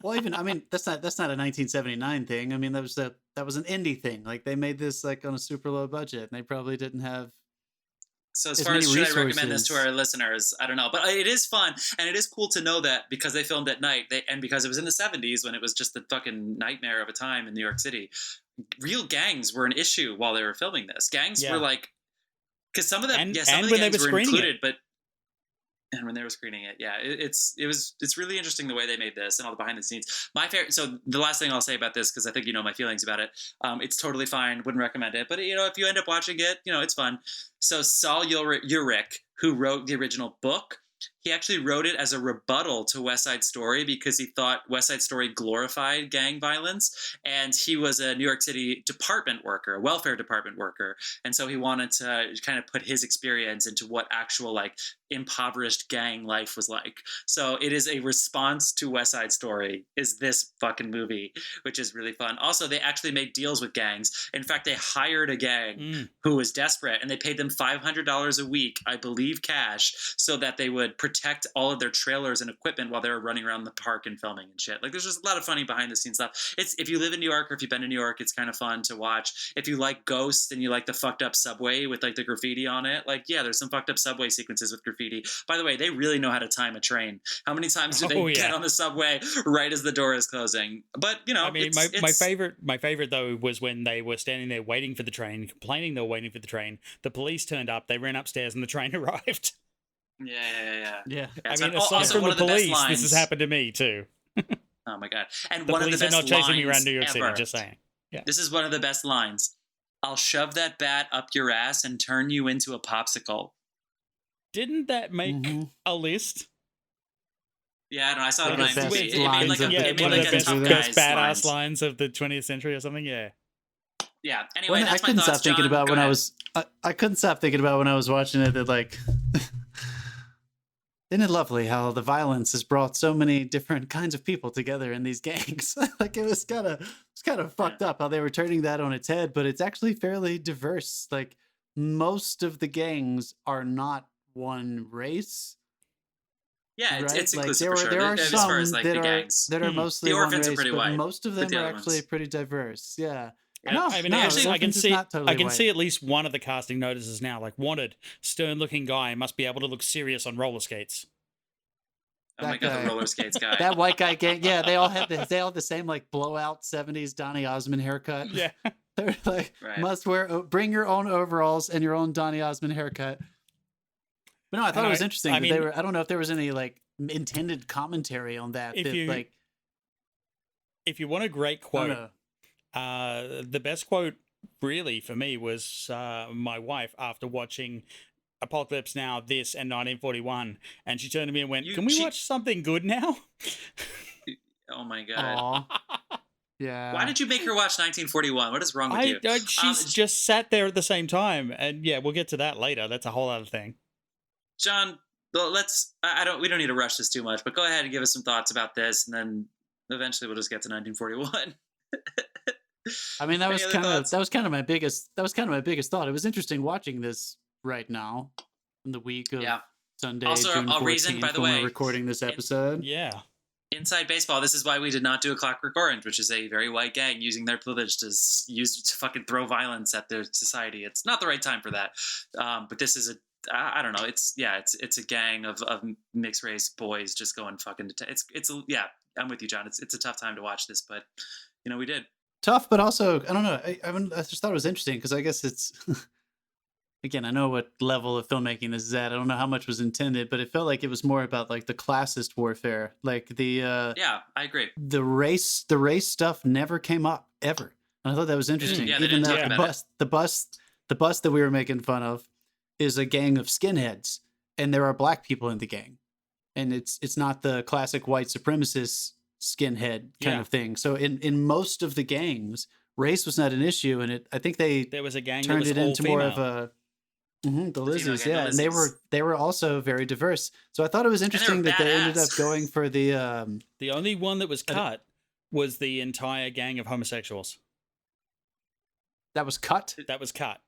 Well, even that's not a 1979 thing. I mean, that was an indie thing. Like they made this like on a super low budget, and they probably didn't have. So as far as should I recommend this to our listeners, I don't know, but it is fun and it is cool to know that because they filmed at night, and because it was in the 70s when it was just the fucking nightmare of a time in New York City, real gangs were an issue while they were filming this. Gangs were like, because some of them, some of the gangs were included, but. And when they were screening it, it's really interesting the way they made this and all the behind the scenes. My favorite. So the last thing I'll say about this, because I think you know my feelings about it. It's totally fine. Wouldn't recommend it, but if you end up watching it, it's fun. So Saul Ulrich, who wrote the original book, he actually wrote it as a rebuttal to West Side Story because he thought West Side Story glorified gang violence, and he was a New York City department worker, a welfare department worker, and so he wanted to kind of put his experience into what actual like impoverished gang life was like. So it is a response to West Side Story is this fucking movie, which is really fun. Also, they actually made deals with gangs. In fact, they hired a gang who was desperate, and they paid them $500 a week, I believe cash, so that they would protect all of their trailers and equipment while they were running around the park and filming and shit. Like there's just a lot of funny behind the scenes stuff. It's if you live in New York or if you've been to New York, it's kind of fun to watch. If you like Ghosts and you like the fucked up subway with like the graffiti on it, like there's some fucked up subway sequences with graffiti. By the way, they really know how to time a train. How many times do they get on the subway right as the door is closing? But I mean, my favorite though was when they were standing there waiting for the train, complaining they were waiting for the train. The police turned up, they ran upstairs, and the train arrived. Yeah. I mean, aside from the police, this has happened to me too. Oh my god! And the one of the police best are not chasing me around New York ever. City. Just saying. Yeah. This is one of the best lines. I'll shove that bat up your ass and turn you into a popsicle. Didn't that make a list? Yeah, I know. I saw it on IMDb. It made like a tough guy's badass lines of the 20th century or something. Yeah. Yeah. Anyway, that's I couldn't my thoughts, stop thinking John. about when I was. I couldn't stop thinking about when I was watching it. That like, isn't it lovely how the violence has brought so many different kinds of people together in these gangs? Like it was kind of fucked up how they were turning that on its head, but it's actually fairly diverse. Like most of the gangs are not one race. Yeah, right? it's like inclusive for sure. There are as some far as, like, that the are gangs. that are mostly the one orphans race, are pretty but white. most of them are actually pretty diverse. Yeah. No, I mean, actually, I can see totally see at least one of the casting notices now. Like, wanted, stern-looking guy must be able to look serious on roller skates. Oh my god, the roller skates guy. That white guy gang. Yeah, they all have the same like blowout 70s Donny Osmond haircut. Yeah. They're like must wear bring your own overalls and your own Donny Osmond haircut. But no, I thought it was interesting. I don't know if there was any like intended commentary on that. If you want a great quote, the best quote really for me was my wife after watching Apocalypse Now, this, and 1941, and she turned to me and went, "Can we watch something good now?" Oh my god. Yeah. Why did you make her watch 1941? What is wrong with you? She's just sat there at the same time, and we'll get to that later. That's a whole other thing. John, let's. We don't need to rush this too much, but go ahead and give us some thoughts about this, and then eventually we'll just get to 1941. I mean, that was kind of my biggest thought. It was interesting watching this right now in the week of Sunday, also, June 14th, reason, by the way, we're recording this episode. Inside baseball, this is why we did not do a Clockwork Orange, which is a very white gang using their privilege to use to fucking throw violence at their society. It's not the right time for that. But this is I don't know. It's a gang of mixed race boys just going fucking. I'm with you, John. It's a tough time to watch this, but we did. Tough, but also I don't know. I just thought it was interesting because I guess it's. Again, I know what level of filmmaking this is at. I don't know how much was intended, but it felt like it was more about like the classist warfare, like the. I agree. The race stuff never came up ever, and I thought that was interesting. Even though the bus that we were making fun of is a gang of skinheads, and there are black people in the gang, and it's not the classic white supremacist skinhead kind of thing. So in most of the gangs, race was not an issue, and I think there was a gang turned it into more of a. The Lizzies, and they were also very diverse. So I thought it was interesting that they ended up going for the only one that was cut was the entire gang of homosexuals. That was cut? That was cut.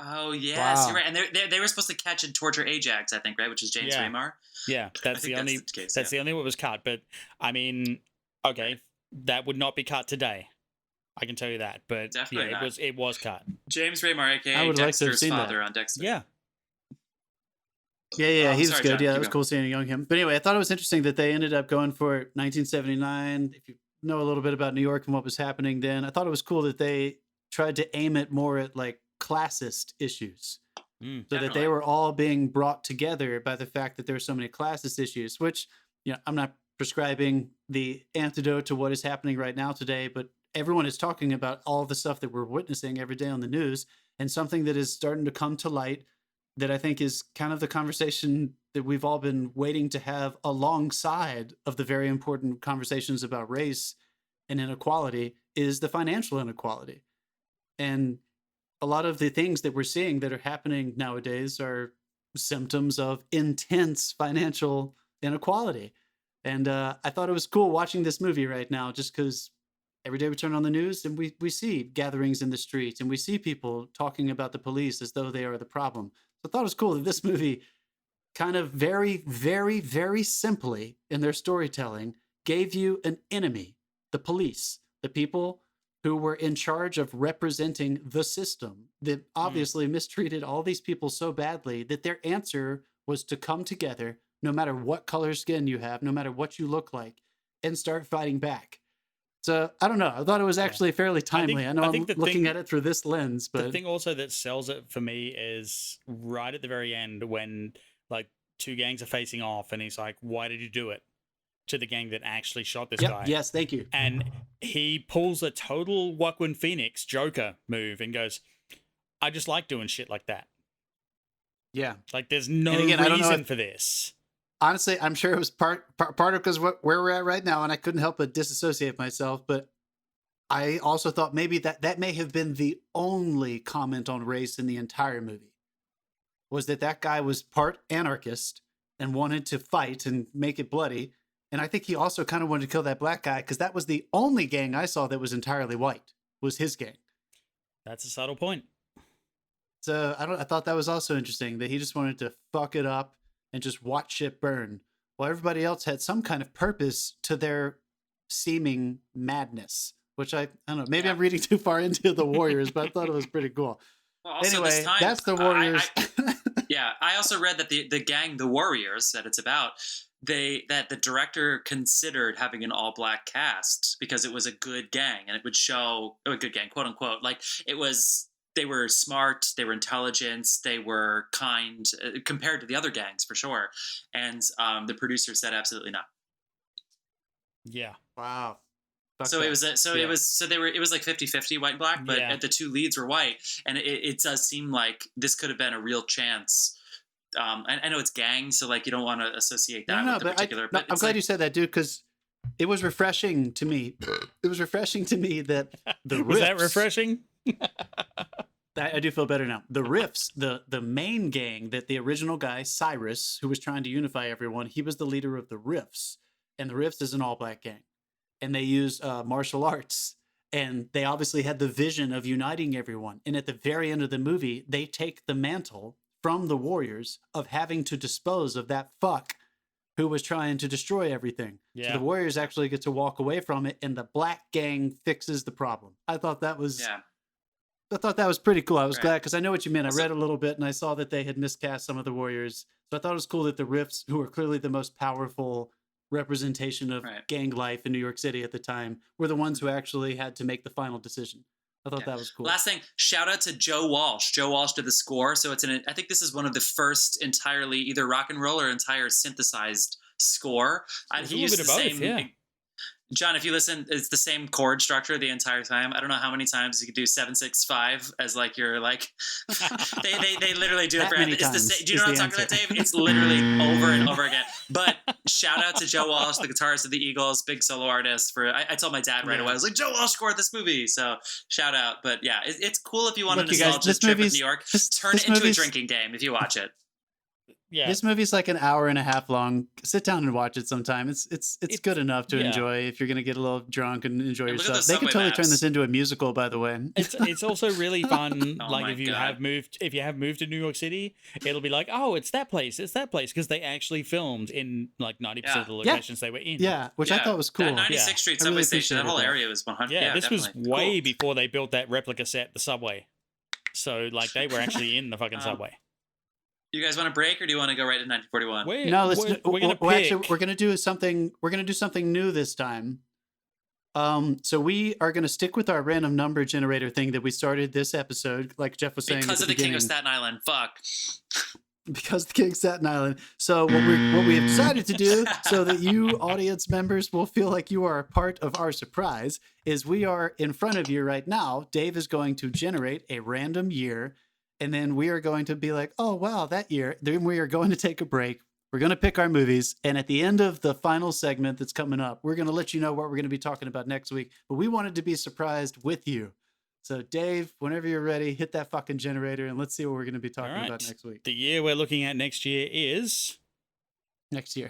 Oh yes, Wow. you're right. And they were supposed to catch and torture Ajax, I think, right? Which is James Remar. Yeah, that's the only the only one was cut. But I mean, okay, that would not be cut today. I can tell you that. But definitely not. it was cut. James Remar, aka Dexter's father on Dexter. Yeah. Yeah, he was good. John, yeah, it was cool seeing a young him. But anyway, I thought it was interesting that they ended up going for 1979. If you know a little bit about New York and what was happening then, I thought it was cool that they tried to aim it more at like classist issues. So that they were all being brought together by the fact that there were so many classist issues, which, I'm not prescribing the antidote to what is happening right now today, but everyone is talking about all the stuff that we're witnessing every day on the news, and something that is starting to come to light that I think is kind of the conversation that we've all been waiting to have alongside of the very important conversations about race and inequality is the financial inequality. And a lot of the things that we're seeing that are happening nowadays are symptoms of intense financial inequality. And I thought it was cool watching this movie right now, just because every day we turn on the news and we see gatherings in the streets and we see people talking about the police as though they are the problem. So I thought it was cool that this movie kind of very, very, very simply in their storytelling gave you an enemy, the police, the people who were in charge of representing the system that obviously mistreated all these people so badly that their answer was to come together, no matter what color skin you have, no matter what you look like, and start fighting back. So I don't know. I thought it was actually fairly timely. I know I'm looking at it through this lens, but the thing also that sells it for me is right at the very end when like two gangs are facing off and he's like, "Why did you do it?" to the gang that actually shot this guy. Yes, thank you. And he pulls a total Joaquin Phoenix Joker move and goes, "I just like doing shit like that." Yeah. Like there's no reason for this. Honestly, I'm sure it was part of because where we're at right now, and I couldn't help but disassociate myself. But I also thought maybe that may have been the only comment on race in the entire movie, was that guy was part anarchist and wanted to fight and make it bloody. And I think he also kind of wanted to kill that black guy because that was the only gang I saw that was entirely white, was his gang. That's a subtle point. So I thought that was also interesting that he just wanted to fuck it up and just watch shit burn, while everybody else had some kind of purpose to their seeming madness, which I don't know, maybe I'm reading too far into the Warriors, but I thought it was pretty cool. Well, also anyway, this time, that's the Warriors. I also read that the gang, the Warriors, that it's about, that the director considered having an all-black cast because it was a good gang and it would show a good gang, quote unquote. Like they were smart, they were intelligent, they were kind compared to the other gangs for sure. And the producer said absolutely not. Yeah. Wow. So it was it was like 50-50 white and black, but the two leads were white, and it does seem like this could have been a real chance. I know it's gang, so like you don't want to associate that with the particular. I'm glad you said that, dude, because it was refreshing to me. It was refreshing to me that the riffs. Was that refreshing? I do feel better now. The riffs, the main gang that the original guy Cyrus, who was trying to unify everyone, he was the leader of the riffs, and the riffs is an all-black gang, and they use martial arts. And they obviously had the vision of uniting everyone. And at the very end of the movie, they take the mantle from the Warriors of having to dispose of that fuck who was trying to destroy everything. Yeah. So the Warriors actually get to walk away from it, and the black gang fixes the problem. I thought that was pretty cool. I was glad, because I know what you meant. I read a little bit and I saw that they had miscast some of the Warriors. So I thought it was cool that the Riffs, who were clearly the most powerful representation of gang life in New York City at the time, were the ones who actually had to make the final decision. I thought that was cool. Last thing, shout out to Joe Walsh. Joe Walsh did the score. So I think this is one of the first entirely either rock and roll or entire synthesized score. He used the same. John, if you listen, it's the same chord structure the entire time. I don't know how many times you could do 7-6-5 as like your like. they literally do it for. It's the same. Do you know what I'm talking about, Dave? It's literally over and over again. But shout out to Joe Walsh, the guitarist of the Eagles, big solo artist. I told my dad right away. I was like, Joe Walsh scored this movie, so shout out. But yeah, it's cool if you want to nostalgia trip with New York. Turn it into a drinking game if you watch it. Yeah. This movie's like an hour and a half long. Sit down and watch it sometime. It's good enough to enjoy if you're gonna get a little drunk and enjoy yourself. They could totally turn this into a musical, by the way. It's also really fun. Oh like if you have moved to New York City, it'll be like, oh, it's that place, because they actually filmed in like 90% of the locations they were in. Yeah, which I thought was cool. That 96th Street subway station, that whole area was 100. Yeah, this was way before they built that replica set, the subway. So like they were actually in the fucking subway. You guys want to break, or do you want to go right to 1941? We're gonna do something. We're gonna do something new this time. So we are gonna stick with our random number generator thing that we started this episode, like Jeff was saying. Because of the King of Staten Island. Fuck. Because the King of Staten Island. So what we have decided to do, so that you audience members will feel like you are a part of our surprise, is we are in front of you right now. Dave is going to generate a random year. And then we are going to be like, oh, wow, that year. Then we are going to take a break. We're going to pick our movies. And at the end of the final segment that's coming up, we're going to let you know what we're going to be talking about next week. But we wanted to be surprised with you. So, Dave, whenever you're ready, hit that fucking generator and let's see what we're going to be talking about next week. The year we're looking at next year is... Next year.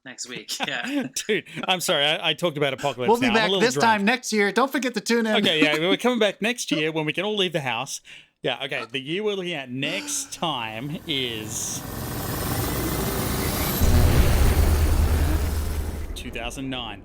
Next week, yeah. Dude, I'm sorry. I talked about Apocalypse. We'll be back this time next year. Don't forget to tune in. Okay, yeah. We're coming back next year when we can all leave the house. Yeah, okay. The year we're looking at next time is 2009.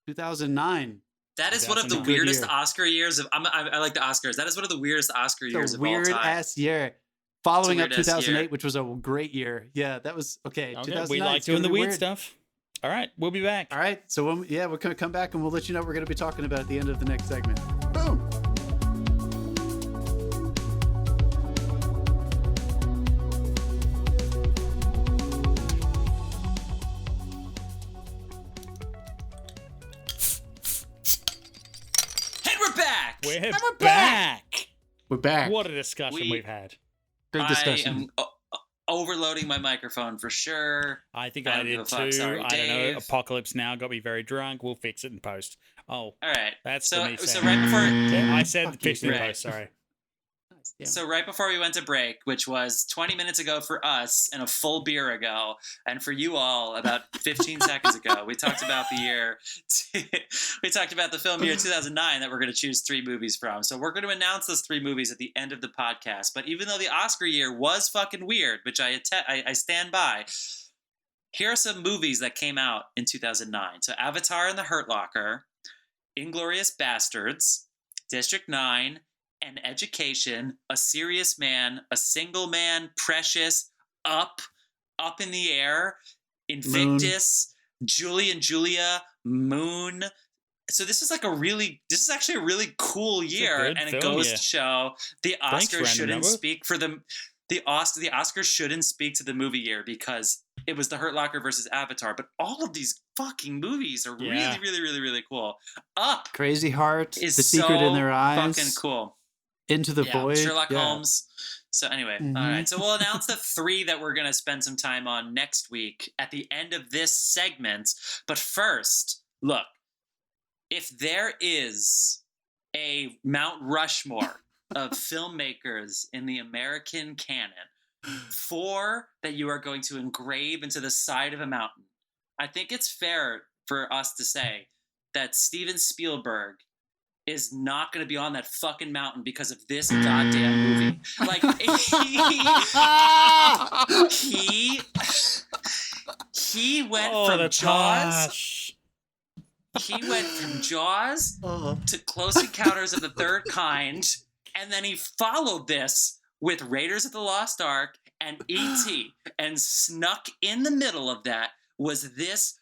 2009. That is one of the weirdest Oscar years of. I like the Oscars. That is one of the weirdest Oscar years of all time. Weird ass year. Following up 2008, which was a great year. Yeah, that was okay. 2009. We like doing the weird stuff. All right, we'll be back. All right, so we're going to come back and we'll let you know what we're going to be talking about at the end of the next segment. Boom. We're back. What a discussion we've had. Good discussion. I am overloading my microphone for sure. I think I did too. Sorry, I don't know. Apocalypse Now got me very drunk. We'll fix it in post. Oh, all right. That's so. Me So right before I said fix it in post. Sorry. Yeah. So right before we went to break, which was 20 minutes ago for us and a full beer ago, and for you all about 15 seconds ago, we talked about the year. We talked about the film year 2009 that we're going to choose 3 movies from. So we're going to announce those 3 movies at the end of the podcast. But even though the Oscar year was fucking weird, which I stand by, here are some movies that came out in 2009. So Avatar and the Hurt Locker, Inglourious Bastards, District 9, An Education, A Serious Man, A Single Man, Precious, Up in the Air, Invictus, Moon. Julie and Julia, Moon. So this is actually a really cool year, and it goes to show the Oscars shouldn't speak for them. The Oscars shouldn't speak to the movie year because it was The Hurt Locker versus Avatar, but all of these fucking movies are really, really, really, really cool. Up, Crazy Heart, is The Secret in Their Eyes, fucking cool. Into the Void, Sherlock Holmes. So anyway, all right. So we'll announce the 3 that we're going to spend some time on next week at the end of this segment. But first, look, if there is a Mount Rushmore of filmmakers in the American canon, 4 that you are going to engrave into the side of a mountain, I think it's fair for us to say that Steven Spielberg is not going to be on that fucking mountain because of this goddamn movie. Like, he went from Jaws. He went from Jaws to Close Encounters of the Third Kind, and then he followed this with Raiders of the Lost Ark and E.T. And snuck in the middle of that was this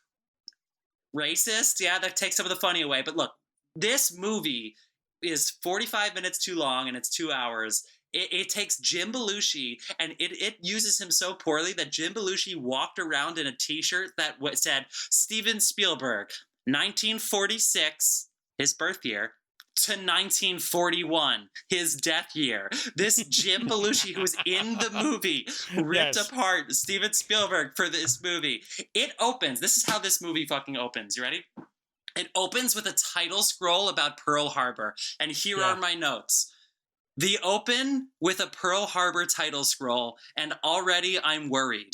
racist. Yeah, that takes some of the funny away. But look, this movie is 45 minutes too long, and it's 2 hours. It takes Jim Belushi, and it uses him so poorly that Jim Belushi walked around in a T-shirt that said Steven Spielberg, 1946, his birth year, to 1941, his death year. This Jim Belushi, who was in the movie, ripped apart Steven Spielberg for this movie. It opens. This is how this movie fucking opens. You ready? It opens with a title scroll about Pearl Harbor. And here are my notes. The open with a Pearl Harbor title scroll, and already I'm worried.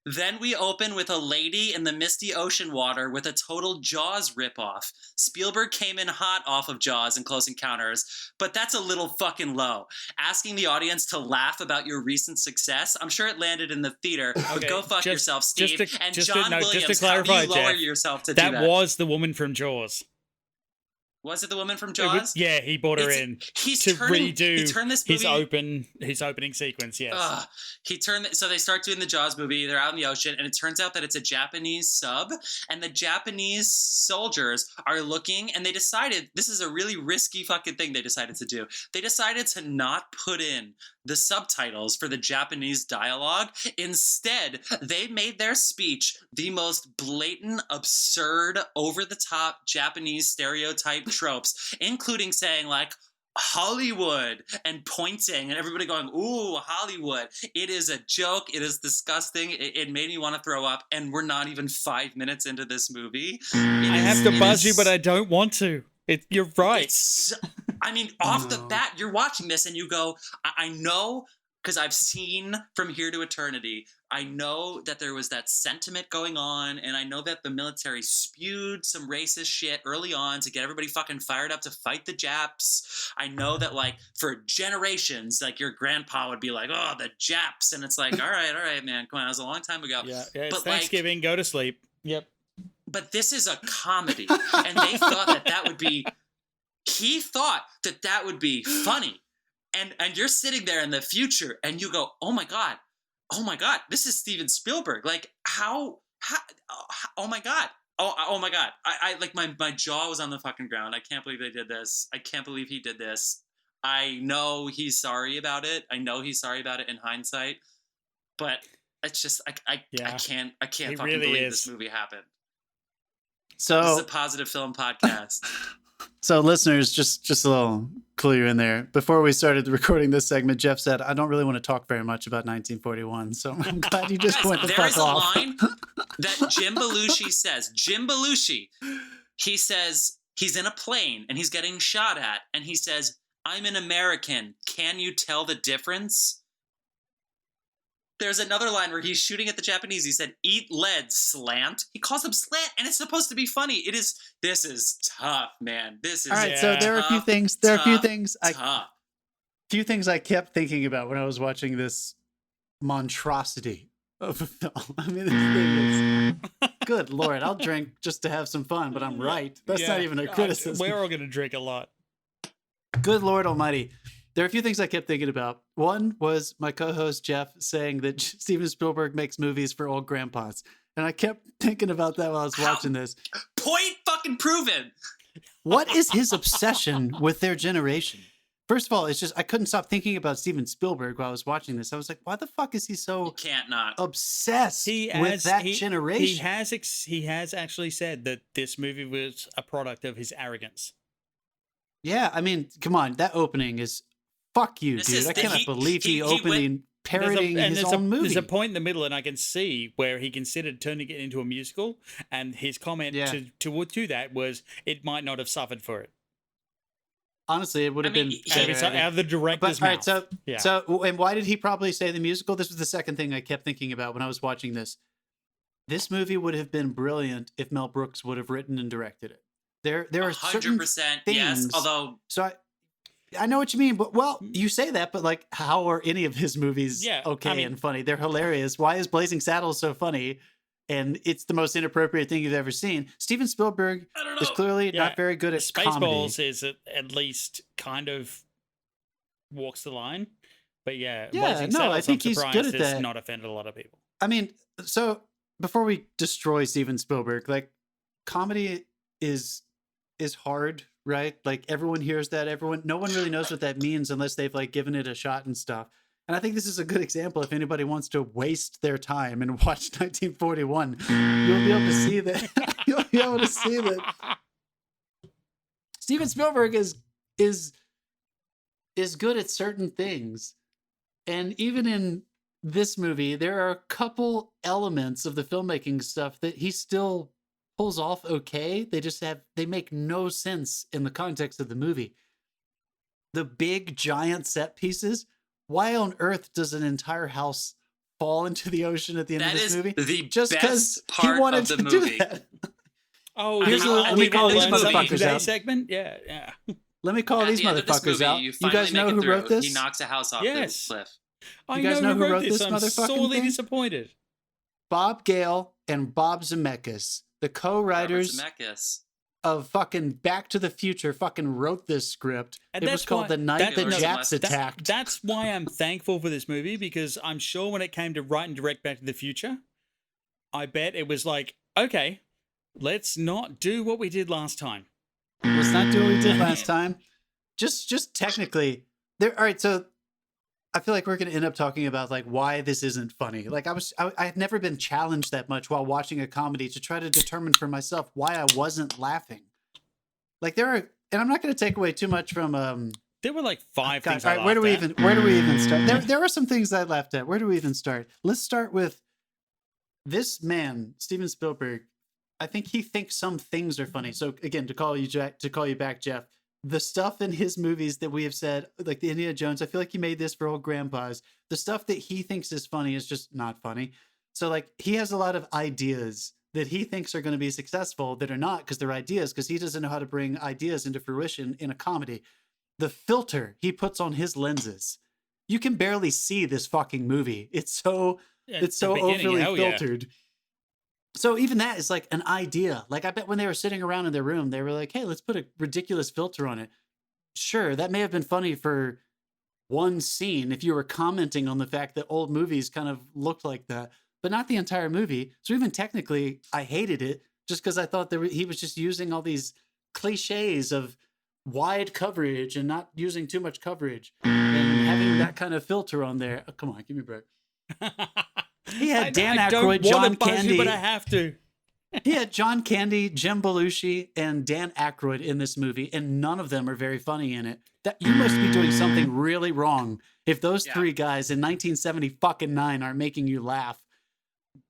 Then we open with a lady in the misty ocean water with a total Jaws ripoff. Spielberg came in hot off of Jaws and Close Encounters, but that's a little fucking low. Asking the audience to laugh about your recent success, I'm sure it landed in the theater, but go fuck yourself, Steve. John Williams, just to clarify, how do you lower Jeff, yourself to do that? That was the woman from Jaws. Was it the woman from Jaws? Yeah, he brought her in to redo his opening sequence. Yes, So they start doing the Jaws movie. They're out in the ocean, and it turns out that it's a Japanese sub, and the Japanese soldiers are looking, and they decided this is a really risky fucking thing. They decided to do. They decided to not put in the subtitles for the Japanese dialogue. Instead, they made their speech the most blatant, absurd, over-the-top Japanese stereotype tropes, including saying like Hollywood and pointing and everybody going, ooh, Hollywood. It is a joke. It is disgusting. It made me want to throw up, and we're not even 5 minutes into this movie. I have to buzz you, but I don't want to. You're right. I mean, off the bat, you're watching this and you go, I know, because I've seen From Here to Eternity, I know that there was that sentiment going on, and I know that the military spewed some racist shit early on to get everybody fucking fired up to fight the Japs. I know that, like, for generations, like, your grandpa would be like, oh, the Japs, and it's like, all right, man, come on, it was a long time ago. Yeah, it's Thanksgiving, go to sleep. Yep. But this is a comedy, and they thought that would be... He thought that would be funny. And you're sitting there in the future and you go, oh my God, this is Steven Spielberg. Like, how oh my God. Oh my God. I like my jaw was on the fucking ground. I can't believe they did this. I can't believe he did this. I know he's sorry about it. I know he's sorry about it in hindsight. But it's just I can't fucking believe this movie happened. So this is a positive film podcast. So listeners, just a little clue you in there. Before we started recording this segment, Jeff said, I don't really want to talk very much about 1941. So I'm glad you just went the fuck off. There is a line that Jim Belushi says. Jim Belushi, he says he's in a plane and he's getting shot at. And he says, I'm an American. Can you tell the difference? There's another line where he's shooting at the Japanese. He said, eat lead, slant. He calls them slant, and it's supposed to be funny. This is tough, man. This is all right. So there are a few things. Few things I kept thinking about when I was watching this monstrosity of a film. I mean, this thing is good Lord. I'll drink just to have some fun, but I'm right. That's not even a criticism. We're all going to drink a lot. Good Lord Almighty. There are a few things I kept thinking about. One was my co-host Jeff saying that Steven Spielberg makes movies for old grandpas. And I kept thinking about that while I was watching this. Point fucking proven. What is his obsession with their generation? First of all, it's just I couldn't stop thinking about Steven Spielberg while I was watching this. I was like, why the fuck is he so obsessed with that generation? He has actually said that this movie was a product of his arrogance. Yeah, I mean, come on. That opening is... Fuck you, dude. I cannot believe he opened parodying his own movie. There's a point in the middle, and I can see where he considered turning it into a musical, and his comment to that was it might not have suffered for it. Honestly, it would have been out of the director's mouth. All right, so and why did he probably say the musical? This was the second thing I kept thinking about when I was watching this. This movie would have been brilliant if Mel Brooks would have written and directed it. There are 100% certain things. Yes, although I know what you mean, but you say that, but like, how are any of his movies and funny? They're hilarious. Why is Blazing Saddles so funny? And it's the most inappropriate thing you've ever seen. Steven Spielberg is clearly not very good at comedy. Spaceballs is at least kind of walks the line, but I think he's good at that. Not offended a lot of people. I mean, so before we destroy Steven Spielberg, like, comedy is hard. Right? Like, everyone hears that. No one really knows what that means unless they've like given it a shot and stuff. And I think this is a good example. If anybody wants to waste their time and watch 1941, you'll be able to see that. You'll be able to see that Steven Spielberg is good at certain things. And even in this movie, there are a couple elements of the filmmaking stuff that he still pulls off okay. They make no sense in the context of the movie. the big giant set pieces, why on earth does an entire house fall into the ocean at the end of this movie? The just because he wanted to do that. Oh, let me call these motherfuckers out. Segment? Yeah. Let me call these motherfuckers out. You guys know who wrote this? He knocks a house off the cliff. You guys know who wrote this motherfucking thing? I'm sorely disappointed. Bob Gale and Bob Zemeckis, the co-writers of fucking Back to the Future, fucking wrote this script. And it was called The Night the Japs Attacked. That's why I'm thankful for this movie, because I'm sure when it came to write and direct Back to the Future, I bet it was like, okay, let's not do what we did last time. Let's not do what we did last time. Just technically, all right. So I feel like we're going to end up talking about like why this isn't funny. Like I had never been challenged that much while watching a comedy to try to determine for myself why I wasn't laughing. Like and I'm not going to take away too much from. There were like 5 things. All right, where do we even start? There were some things I laughed at. Where do we even start? Let's start with this man, Steven Spielberg. I think he thinks some things are funny. So again, to call you back, Jeff, the stuff in his movies that we have said, like the Indiana Jones, I feel like he made this for old grandpas. The stuff that he thinks is funny is just not funny. So like he has a lot of ideas that he thinks are going to be successful that are not, because they're ideas, because he doesn't know how to bring ideas into fruition in a comedy. The filter he puts on his lenses, you can barely see this fucking movie. It's so overly filtered. Yeah. So even that is like an idea. Like I bet when they were sitting around in their room, they were like, hey, let's put a ridiculous filter on it. Sure, that may have been funny for one scene if you were commenting on the fact that old movies kind of looked like that, but not the entire movie. So even technically, I hated it just because I thought he was just using all these cliches of wide coverage and not using too much coverage and having that kind of filter on there. Oh, come on, give me a break. He had Dan Aykroyd, John Candy, but I have to. He had John Candy, Jim Belushi, and Dan Aykroyd in this movie, and none of them are very funny in it. That you must be doing something really wrong if those 3 guys in 1979 are making you laugh.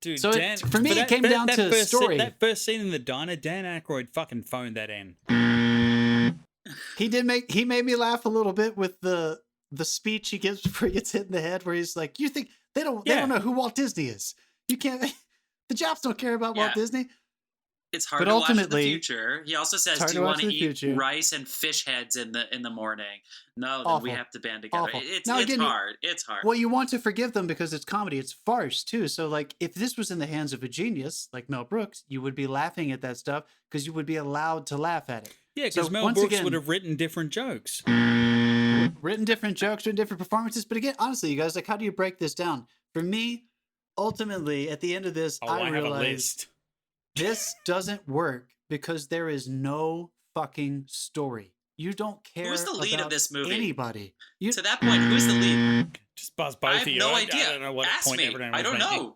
Dude, so for me, it came down to story. That first scene in the diner, Dan Aykroyd fucking phoned that in. He made me laugh a little bit with the speech he gives before he gets hit in the head, where he's like, "You think they don't know who Walt Disney is? You can't. The Japs don't care about Walt Disney." It's hard to watch in the future. He also says, "Do you want to eat rice and fish heads in the morning?" No, then we have to band together. It's hard. It's hard. Well, you want to forgive them because it's comedy. It's farce too. So, like, if this was in the hands of a genius like Mel Brooks, you would be laughing at that stuff because you would be allowed to laugh at it. Yeah, because Mel Brooks would have written different jokes. Written different performances. But again, honestly, you guys, like, how do you break this down? For me, ultimately, at the end of this, I realized this doesn't work because there is no fucking story. You don't care. Who's the lead of this movie? Anybody. To that point, who's the lead? Just buzz both of you. I have no idea. I don't know what Ask me. I don't know.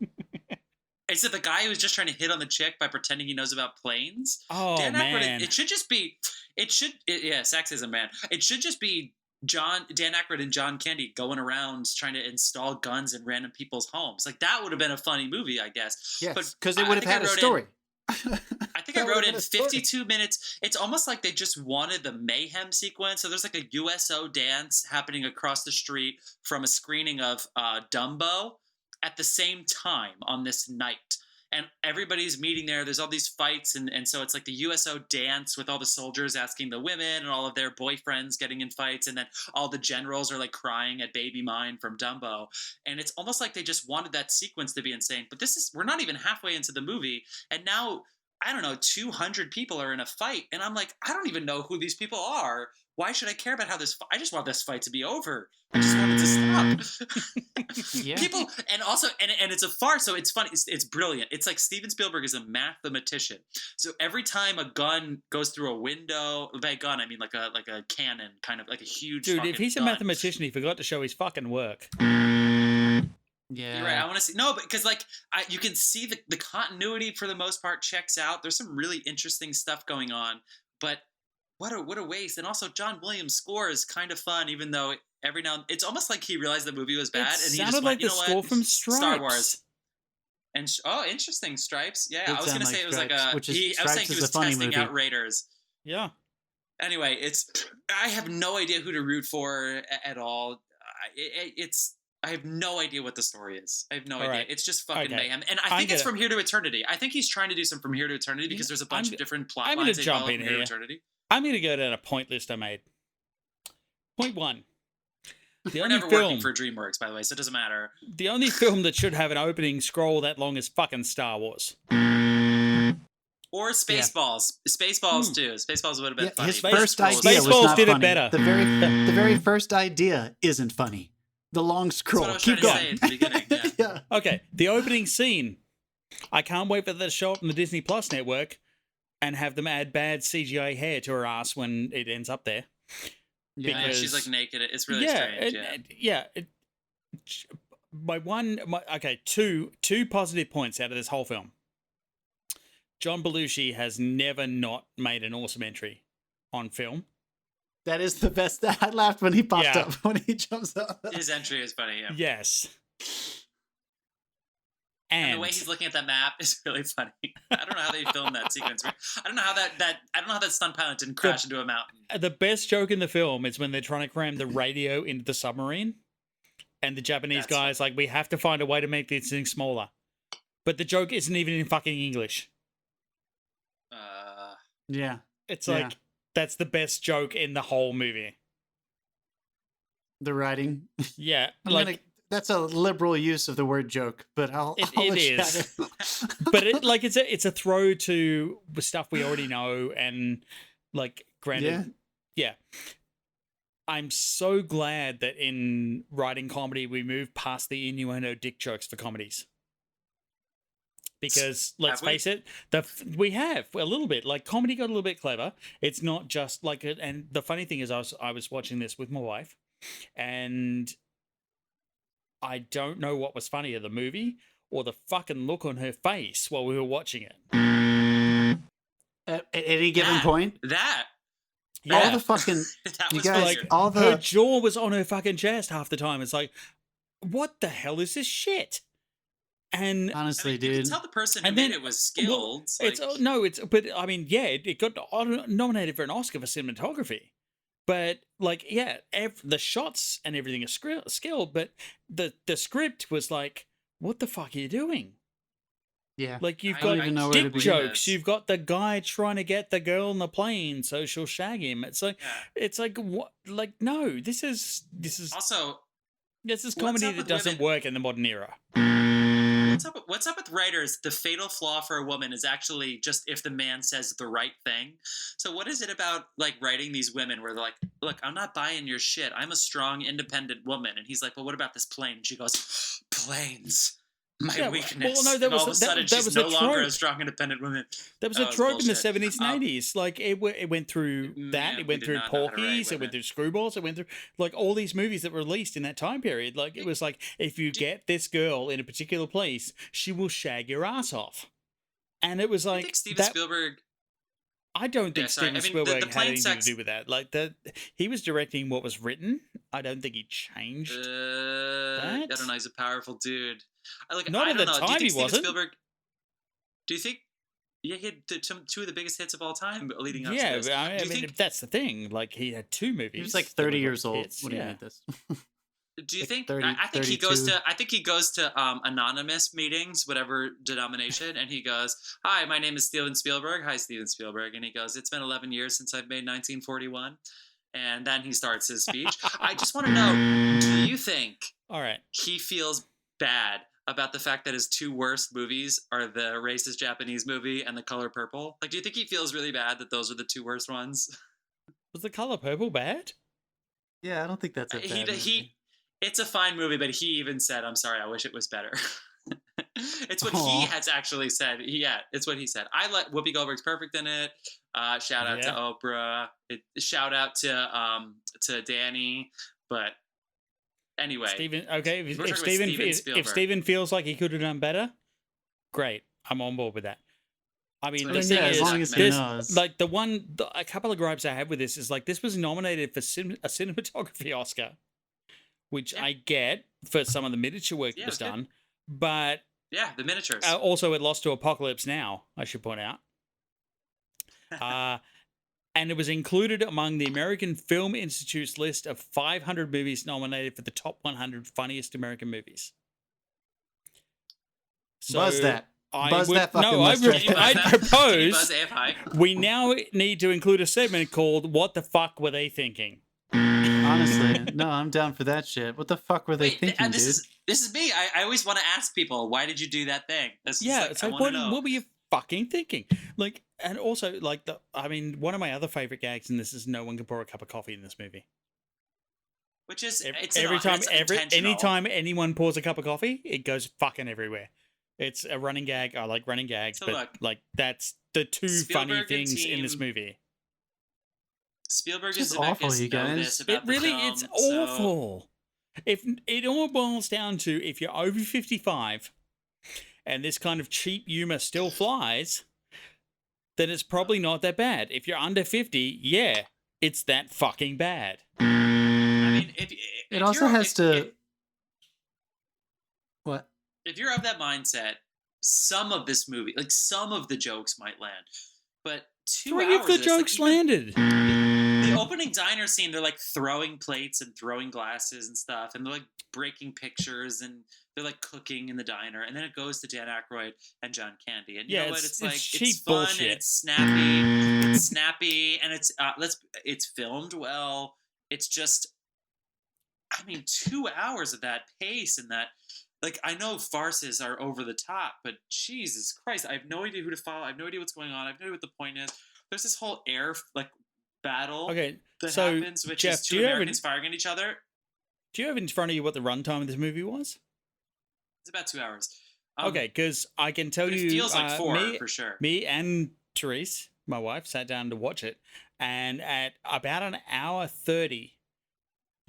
Is it the guy who's just trying to hit on the chick by pretending he knows about planes? Oh, Dan man. It should just be... sexism, man. It should just be Dan Aykroyd and John Candy going around trying to install guns in random people's homes. Like, that would have been a funny movie, I guess. Yes, because it would have had a story. I think I wrote in 52 minutes. It's almost like they just wanted the mayhem sequence. So there's like a USO dance happening across the street from a screening of Dumbo at the same time on this night. And everybody's meeting there. There's all these fights. And so it's like the USO dance with all the soldiers asking the women and all of their boyfriends getting in fights. And then all the generals are like crying at Baby Mine from Dumbo. And it's almost like they just wanted that sequence to be insane. But we're not even halfway into the movie. And now, I don't know, 200 people are in a fight. And I'm like, I don't even know who these people are. Why should I care about how I just want this fight to be over. I just want it to stop. People, and also, and it's a farce, so it's funny. It's brilliant. It's like Steven Spielberg is a mathematician. So every time a gun goes through a window, by gun I mean like a cannon, kind of like a huge. Dude, if he's a mathematician, he forgot to show his fucking work. Yeah, you're right. I want to see because like you can see the continuity for the most part checks out. There's some really interesting stuff going on, but. What a waste. And also John Williams' score is kind of fun, even though every now and it's almost like he realized the movie was bad. And he just went, you know what? Score from Stripes. Star Wars. And interesting. Stripes. Yeah, I was going to say it was like I was saying he was testing out Raiders. Yeah. Anyway, I have no idea who to root for at all. I have no idea what the story is. I have no idea. Right. It's just fucking mayhem. And I think it's From Here to Eternity. I think he's trying to do some From Here to Eternity because there's a bunch of different plot lines they follow From Here to Eternity. I'm going to go down a point list I made. Point 1. We're never working for DreamWorks, by the way, so it doesn't matter. The only film that should have an opening scroll that long is fucking Star Wars. Or Spaceballs. Spaceballs, too. Spaceballs would have been funny. His first idea was not did funny. It better. The very first idea isn't funny. The long scroll. That's what I was trying to say at the beginning. Yeah. Okay, the opening scene. I can't wait for that to show up on the Disney Plus network and have them add bad CGI hair to her ass when it ends up there. Yeah, because, she's like naked. It's really strange. Two positive points out of this whole film. John Belushi has never not made an awesome entry on film. That is the best. I laughed when he popped up, when he jumps up. His entry is funny, yeah. Yes. And the way he's looking at that map is really funny. I don't know how they filmed that sequence. I don't know how that stunt pilot didn't crash into a mountain. The best joke in the film is when they're trying to cram the radio into the submarine, and the Japanese guy's like, "We have to find a way to make this thing smaller." But the joke isn't even in fucking English. Yeah. It's like that's the best joke in the whole movie. The writing. Yeah, that's a liberal use of the word joke, but it is. But it's a throw to stuff we already know, and granted, yeah. I'm so glad that in writing comedy we moved past the innuendo dick jokes for comedies. Because let's face it, we have a little bit. Like comedy got a little bit clever. It's not just like it. And the funny thing is, I was watching this with my wife, and I don't know what was funnier, the movie or the fucking look on her face while we were watching it. At any given point, all the fucking you guys, her jaw was on her fucking chest half the time. It's like, what the hell is this shit? And honestly, dude, you can tell the person who made it was skilled. It got nominated for an Oscar for cinematography. But the shots and everything are skilled. But the script was like, what the fuck are you doing? Yeah, like you've got dick jokes. You've got the guy trying to get the girl on the plane so she'll shag him. It's like what? Like no, this is also this is comedy that doesn't work in the modern era. What's up with writers? The fatal flaw for a woman is actually just if the man says the right thing. So what is it about writing these women where they're like, look, I'm not buying your shit. I'm a strong, independent woman. And he's like, well, what about this plane? And she goes, planes. My weakness. Well, no, all of a sudden she's no longer a strong, independent woman. That was a trope in the 70s and 80s. Like it went through that. It went through Porky's. It went through Screwballs. It went through all these movies that were released in that time period. Like it was like, if you get this girl in a particular place, she will shag your ass off. And it was like, I think Steven Spielberg. I don't think Steven Spielberg had anything to do with that. He was directing what was written. I don't think he changed that. I don't know. He's a powerful dude. Not at the time he wasn't. Spielberg, do you think? Yeah, he had two of the biggest hits of all time leading up to this. Yeah, I mean, that's the thing. Like he had two movies. He was like 30 years old when he made this. Do you think? I think he goes to. I think he goes to anonymous meetings, whatever denomination, and he goes, "Hi, my name is Steven Spielberg. Hi, Steven Spielberg." And he goes, "It's been 11 years since I've made 1941." And then he starts his speech. I just want to know: do you think? All right. He feels bad about the fact that his two worst movies are the racist Japanese movie and The Color Purple? Do you think he feels really bad that those are the two worst ones? Was The Color Purple bad? Yeah, I don't think that's a bad movie. It's a fine movie, but he even said, "I'm sorry, I wish it was better." It's what he has actually said. Yeah, it's what he said. I like Whoopi Goldberg's perfect in it. Shout out to Oprah. Shout out to Danny. But anyway, Steven. Okay, if Steven feels like he could have done better, great. I'm on board with that. I mean, the thing is, as long as he knows. A couple of gripes I have with this is this was nominated for a cinematography Oscar, which I get for some of the miniature work that was done, but the miniatures. Also, it lost to Apocalypse Now. I should point out. and it was included among the American Film Institute's list of 500 movies nominated for the top 100 funniest American movies. So Buzz that. Buzz that fucking I propose we now need to include a segment called "What the fuck were they thinking?" Honestly, no, I'm down for that shit. What the fuck were they thinking, dude? This is me. I always want to ask people, why did you do that thing? It's like what were you fucking thinking? Like, and also, like, one of my other favorite gags in this is no one can pour a cup of coffee in this movie. Which is anytime anyone pours a cup of coffee, it goes fucking everywhere. It's a running gag. I like running gags, so but look, like that's the two funny things in this movie. Spielberg is awful, you guys. It's awful. If it all boils down to if you're over 55 and this kind of cheap humor still flies, then it's probably not that bad. If you're under 50, yeah, it's that fucking bad. I mean, it also has to. What? If you're of that mindset, some of this movie, like some of the jokes might land, but 2 hours. 3 of the jokes landed. The opening diner scene, they're like throwing plates and throwing glasses and stuff, and they're like breaking pictures and they're like cooking in the diner, and then it goes to Dan Aykroyd and John Candy, and you know what? It's like it's fun bullshit. And it's snappy, and it's filmed well. It's just, I mean, 2 hours of that pace and that. Like, I know farces are over the top, but Jesus Christ, I have no idea who to follow. I have no idea what's going on. I have no idea what the point is. There's this whole air battle that happens, which Jeff, is two Americans firing at each other. Do you have in front of you what the runtime of this movie was? It's about 2 hours. Okay, because I can tell you, it feels like 4 for sure. Me and Therese, my wife, sat down to watch it, and at about an hour 30,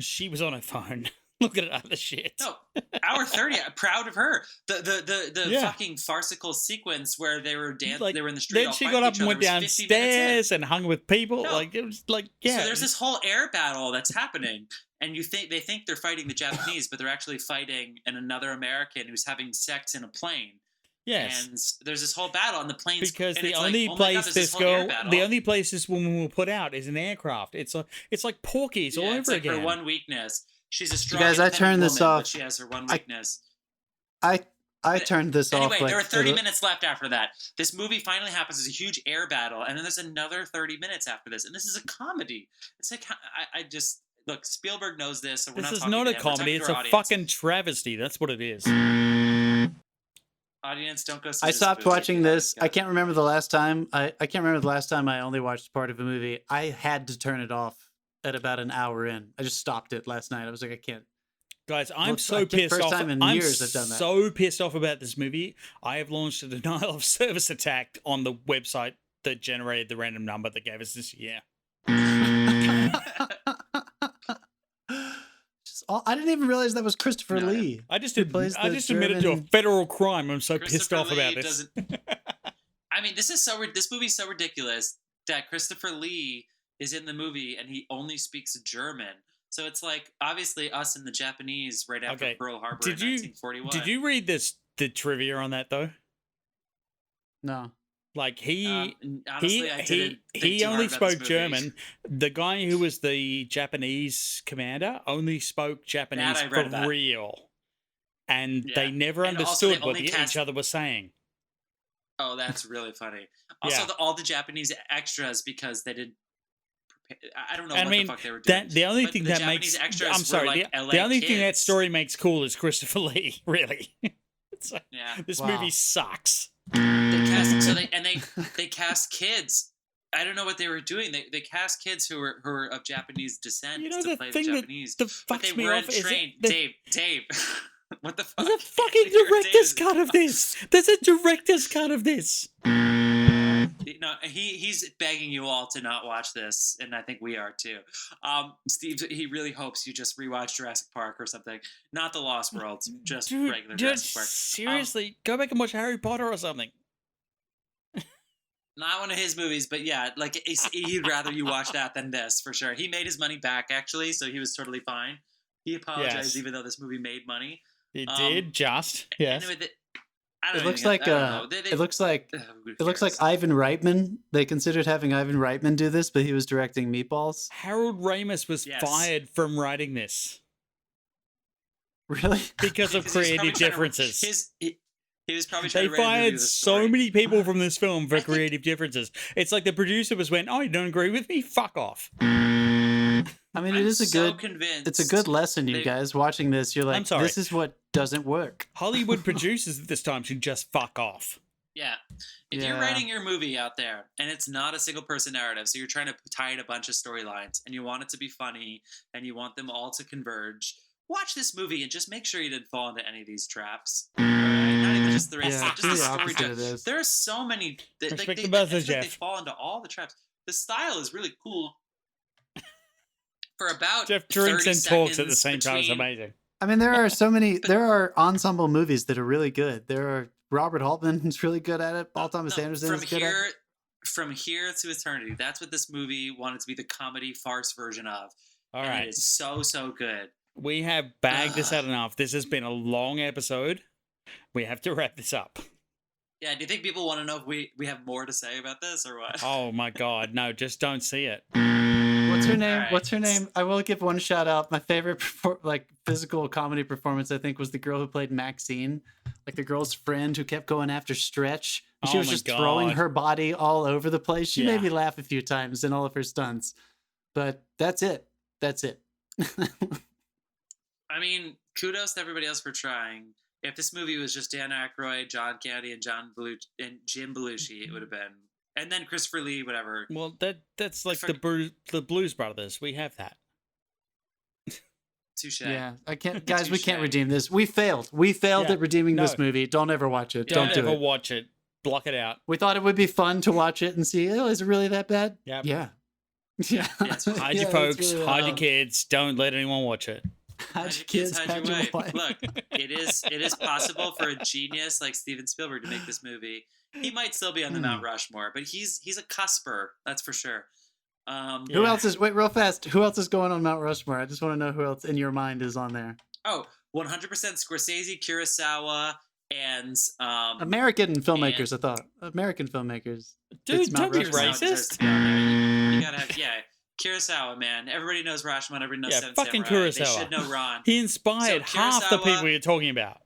she was on her phone. Looking at other shit. No, hour 30. I'm proud of her. The fucking farcical sequence where they were dancing, they were in the street. Then she got up and went downstairs and hung with people. No. Like it was like So there's this whole air battle that's happening, and they think they're fighting the Japanese, but they're actually fighting another American who's having sex in a plane. Yes. And there's this whole battle on the planes because the only place this woman will put out is an aircraft. It's like Porky's all over again. Her one weakness. She's a strong, guys, I turned this off. But she has her one weakness. I turned this off. Anyway, there are 30 minutes left after that. This movie finally happens. There's a huge air battle, and then there's another 30 minutes after this. And this is a comedy. It's like I just look. Spielberg knows this. So this is not a comedy. It's a fucking travesty. That's what it is. Audience, don't go. See I stopped watching this. I can't remember the last time. I can't remember the last time I only watched part of a movie. I had to turn it off at about an hour in. I just stopped it last night. I was like, I can't. Guys, I'm so pissed off. First time in years I've done that. So pissed off about this movie. I have launched a denial of service attack on the website that generated the random number that gave us this year. I didn't even realize that was Christopher Lee. I just admitted to a federal crime. I'm so pissed off about this. I mean, this movie's so ridiculous that Christopher Lee is in the movie and he only speaks German. So it's like, obviously, us and the Japanese right after Pearl Harbor in 1941. Did you read the trivia on that, though? No. Like, he honestly, he only spoke German. The guy who was the Japanese commander only spoke Japanese for real. And they never understood what each other was saying. Oh, that's really funny. Also, all the Japanese extras, because they didn't. I don't know what the fuck they were doing. The only thing that makes the only thing that story makes cool is Christopher Lee. Really, this movie sucks. They cast kids. I don't know what they were doing. They cast kids who were of Japanese descent to play the Japanese. But they weren't trained. Dave. What the fuck? There's a fucking director's cut of this. There's a director's cut of this. No, he's begging you all to not watch this, and I think we are too. Steve, he really hopes you just rewatch Jurassic Park or something. Not The Lost World, just regular Jurassic Park. Seriously, go back and watch Harry Potter or something. Not one of his movies, but yeah, like he'd rather you watch that than this for sure. He made his money back actually, so he was totally fine. He apologized even though this movie made money. It did just yes. Anyway, It looks like it looks like Ivan Reitman. They considered having Ivan Reitman do this, but he was directing Meatballs. Harold Ramis was fired from writing this. Really? Because of creative differences. He was probably trying they to fired so many people from this film for creative differences. It's like the producer went, "Oh, you don't agree with me? Fuck off." I mean, it's a good lesson, you guys. Watching this, you're like, I'm sorry. This is what doesn't work. Hollywood producers at this time should just fuck off. Yeah. If you're writing your movie out there and it's not a single person narrative, so you're trying to tie in a bunch of storylines and you want it to be funny and you want them all to converge, watch this movie and just make sure you didn't fall into any of these traps. Not even just the rest, just the story. There are so many that they fall into all the traps. The style is really cool. For about Jeff drinks and talks at the same time is amazing. I mean, there are ensemble movies that are really good. There are Robert Altman who's really good at it. Paul Thomas Anderson is good at it. From Here to Eternity, that's what this movie wanted to be, the comedy farce version of. All right. It is so good. We have bagged this out enough. This has been a long episode. We have to wrap this up. Yeah, do you think people want to know if we have more to say about this or what? Oh my God, no, just don't see it. What's her name? Right. What's her name? I will give one shout out. My favorite physical comedy performance, I think, was the girl who played Maxine, like the girl's friend who kept going after Stretch. And she was just throwing her body all over the place. She made me laugh a few times in all of her stunts. But that's it. I mean, kudos to everybody else for trying. If this movie was just Dan Aykroyd, John Candy, and Jim Belushi, it would have been. And then Christopher Lee, whatever. Well, that's like the Blues Brothers. We have that. Touche. Yeah, I can't, guys. We can't redeem this. We failed. At redeeming this movie. Don't ever watch it. Don't ever watch it. Block it out. We thought it would be fun to watch it and see. Oh, is it really that bad? Yep. Yeah. Hide your folks. Really hide your kids. Don't let anyone watch it. Hide your kids. Hide your wife. Look, it is possible for a genius like Steven Spielberg to make this movie. He might still be on the Mount Rushmore, but he's a cusper, that's for sure. Who else is real fast? Who else is going on Mount Rushmore? I just want to know who else in your mind is on there. Oh, 100% Scorsese, Kurosawa, and American filmmakers. I thought American filmmakers. Dude, don't be racist. You gotta have Kurosawa, man. Everybody knows Rashomon. Everybody knows Seven fucking Samurai. Kurosawa. They should know Ron. He inspired half the people you're talking about.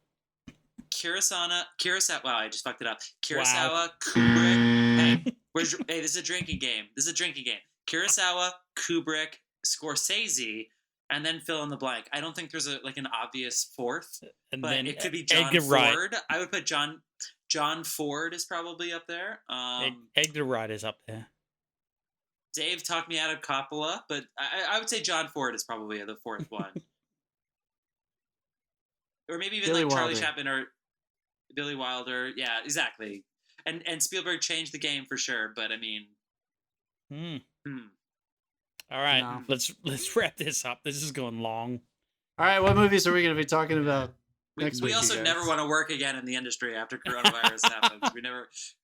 Kurosawa. Wow, I just fucked it up. Kurosawa, Kubrick. Hey, this is a drinking game. Kurosawa, Kubrick, Scorsese, and then fill in the blank. I don't think there's an obvious fourth, but it could be John Ford. Wright. I would put John Ford is probably up there. Edgar Wright is up there. Dave talked me out of Coppola, but I would say John Ford is probably the fourth one. Or maybe even Billy Charlie Chaplin or Billy Wilder. Yeah, exactly. And Spielberg changed the game for sure, but I mean... All right, let's wrap this up. This is going long. All right, what movies are we going to be talking about next week? We also never want to work again in the industry after coronavirus happens.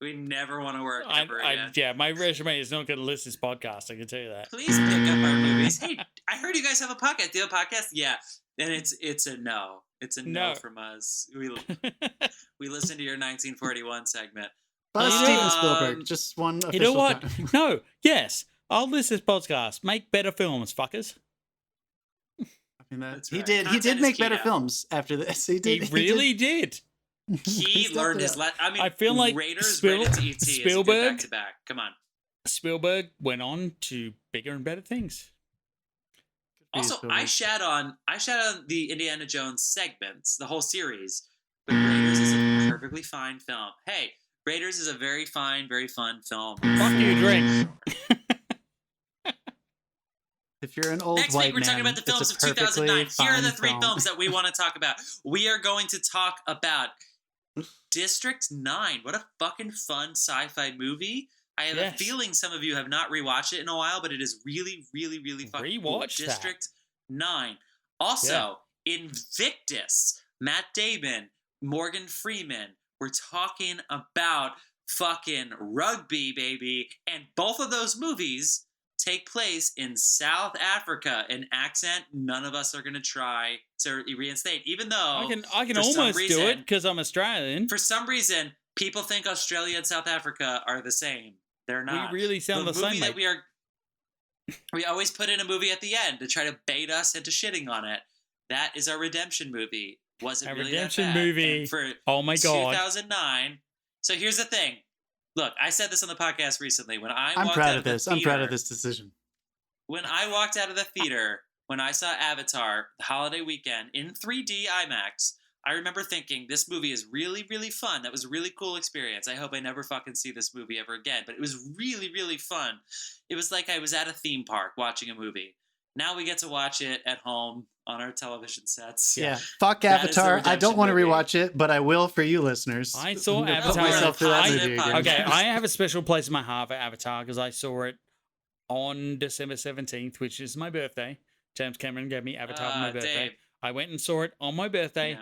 We never want to work ever again. Yeah, my resume is not going to list this podcast. I can tell you that. Please pick up our movies. Hey, I heard you guys have a podcast. Do you have a podcast? Yeah. And it's a no. It's a no from us. We listen to your 1941 segment. By Steven Spielberg. Just one official. You know what? Time. No. Yes. I'll list this podcast. Make better films, fuckers. I mean, he did make better films after this. He really did. He learned his lesson. I mean, I feel like Raiders Rated E.T. Spielberg back to back. Come on. Spielberg went on to bigger and better things. Also, I shat on the Indiana Jones segments, the whole series, but Raiders is a perfectly fine film. Hey, Raiders is a very fine, very fun film. Fuck you, drink. If you're an old Next white week, we're talking about the films of 2009. Here are the three films that we want to talk about. We are going to talk about District 9. What a fucking fun sci-fi movie. I have a feeling some of you have not rewatched it in a while, but it is really, really, really fucking cool. District 9. Also, Invictus, Matt Damon, Morgan Freeman. We're talking about fucking rugby, baby. And both of those movies take place in South Africa, an accent none of us are going to try to reinstate, even though I can almost do it because I'm Australian. For some reason, people think Australia and South Africa are the same. They're not. We really sound the same, mate. We always put in a movie at the end to try to bait us into shitting on it. That is our redemption movie. Was it really redemption that bad? movie? And for oh my god! 2009. So here's the thing. Look, I said this on the podcast recently. I'm proud of this. I'm proud of this decision. When I walked out of the theater, when I saw Avatar the holiday weekend in 3D IMAX, I remember thinking, this movie is really, really fun. That was a really cool experience. I hope I never fucking see this movie ever again. But it was really, really fun. It was like I was at a theme park watching a movie. Now we get to watch it at home on our television sets. Yeah. Fuck Avatar. I don't want to rewatch it, but I will for you listeners. I saw Avatar. Okay, I have a special place in my heart for Avatar because I saw it on December 17th, which is my birthday. James Cameron gave me Avatar for my birthday. Dave. I went and saw it on my birthday,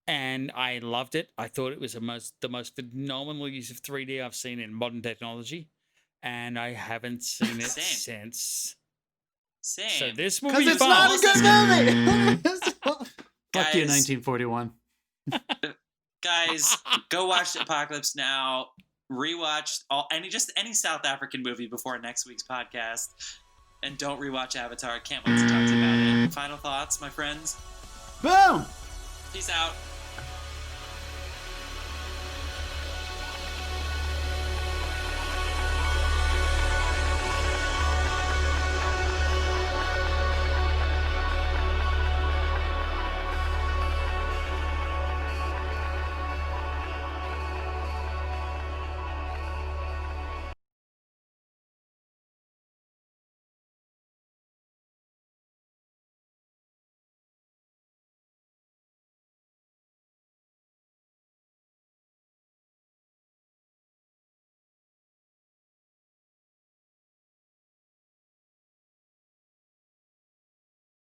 and I loved it. I thought it was the most phenomenal use of 3D I've seen in modern technology, and I haven't seen it since. Same. So this will be fun. Because it's not a good movie. Fuck you, 1941. Guys, go watch Apocalypse Now. Rewatch any South African movie before next week's podcast, and don't rewatch Avatar. Can't wait to talk to you about it. Final thoughts, my friends? Boom! Peace out.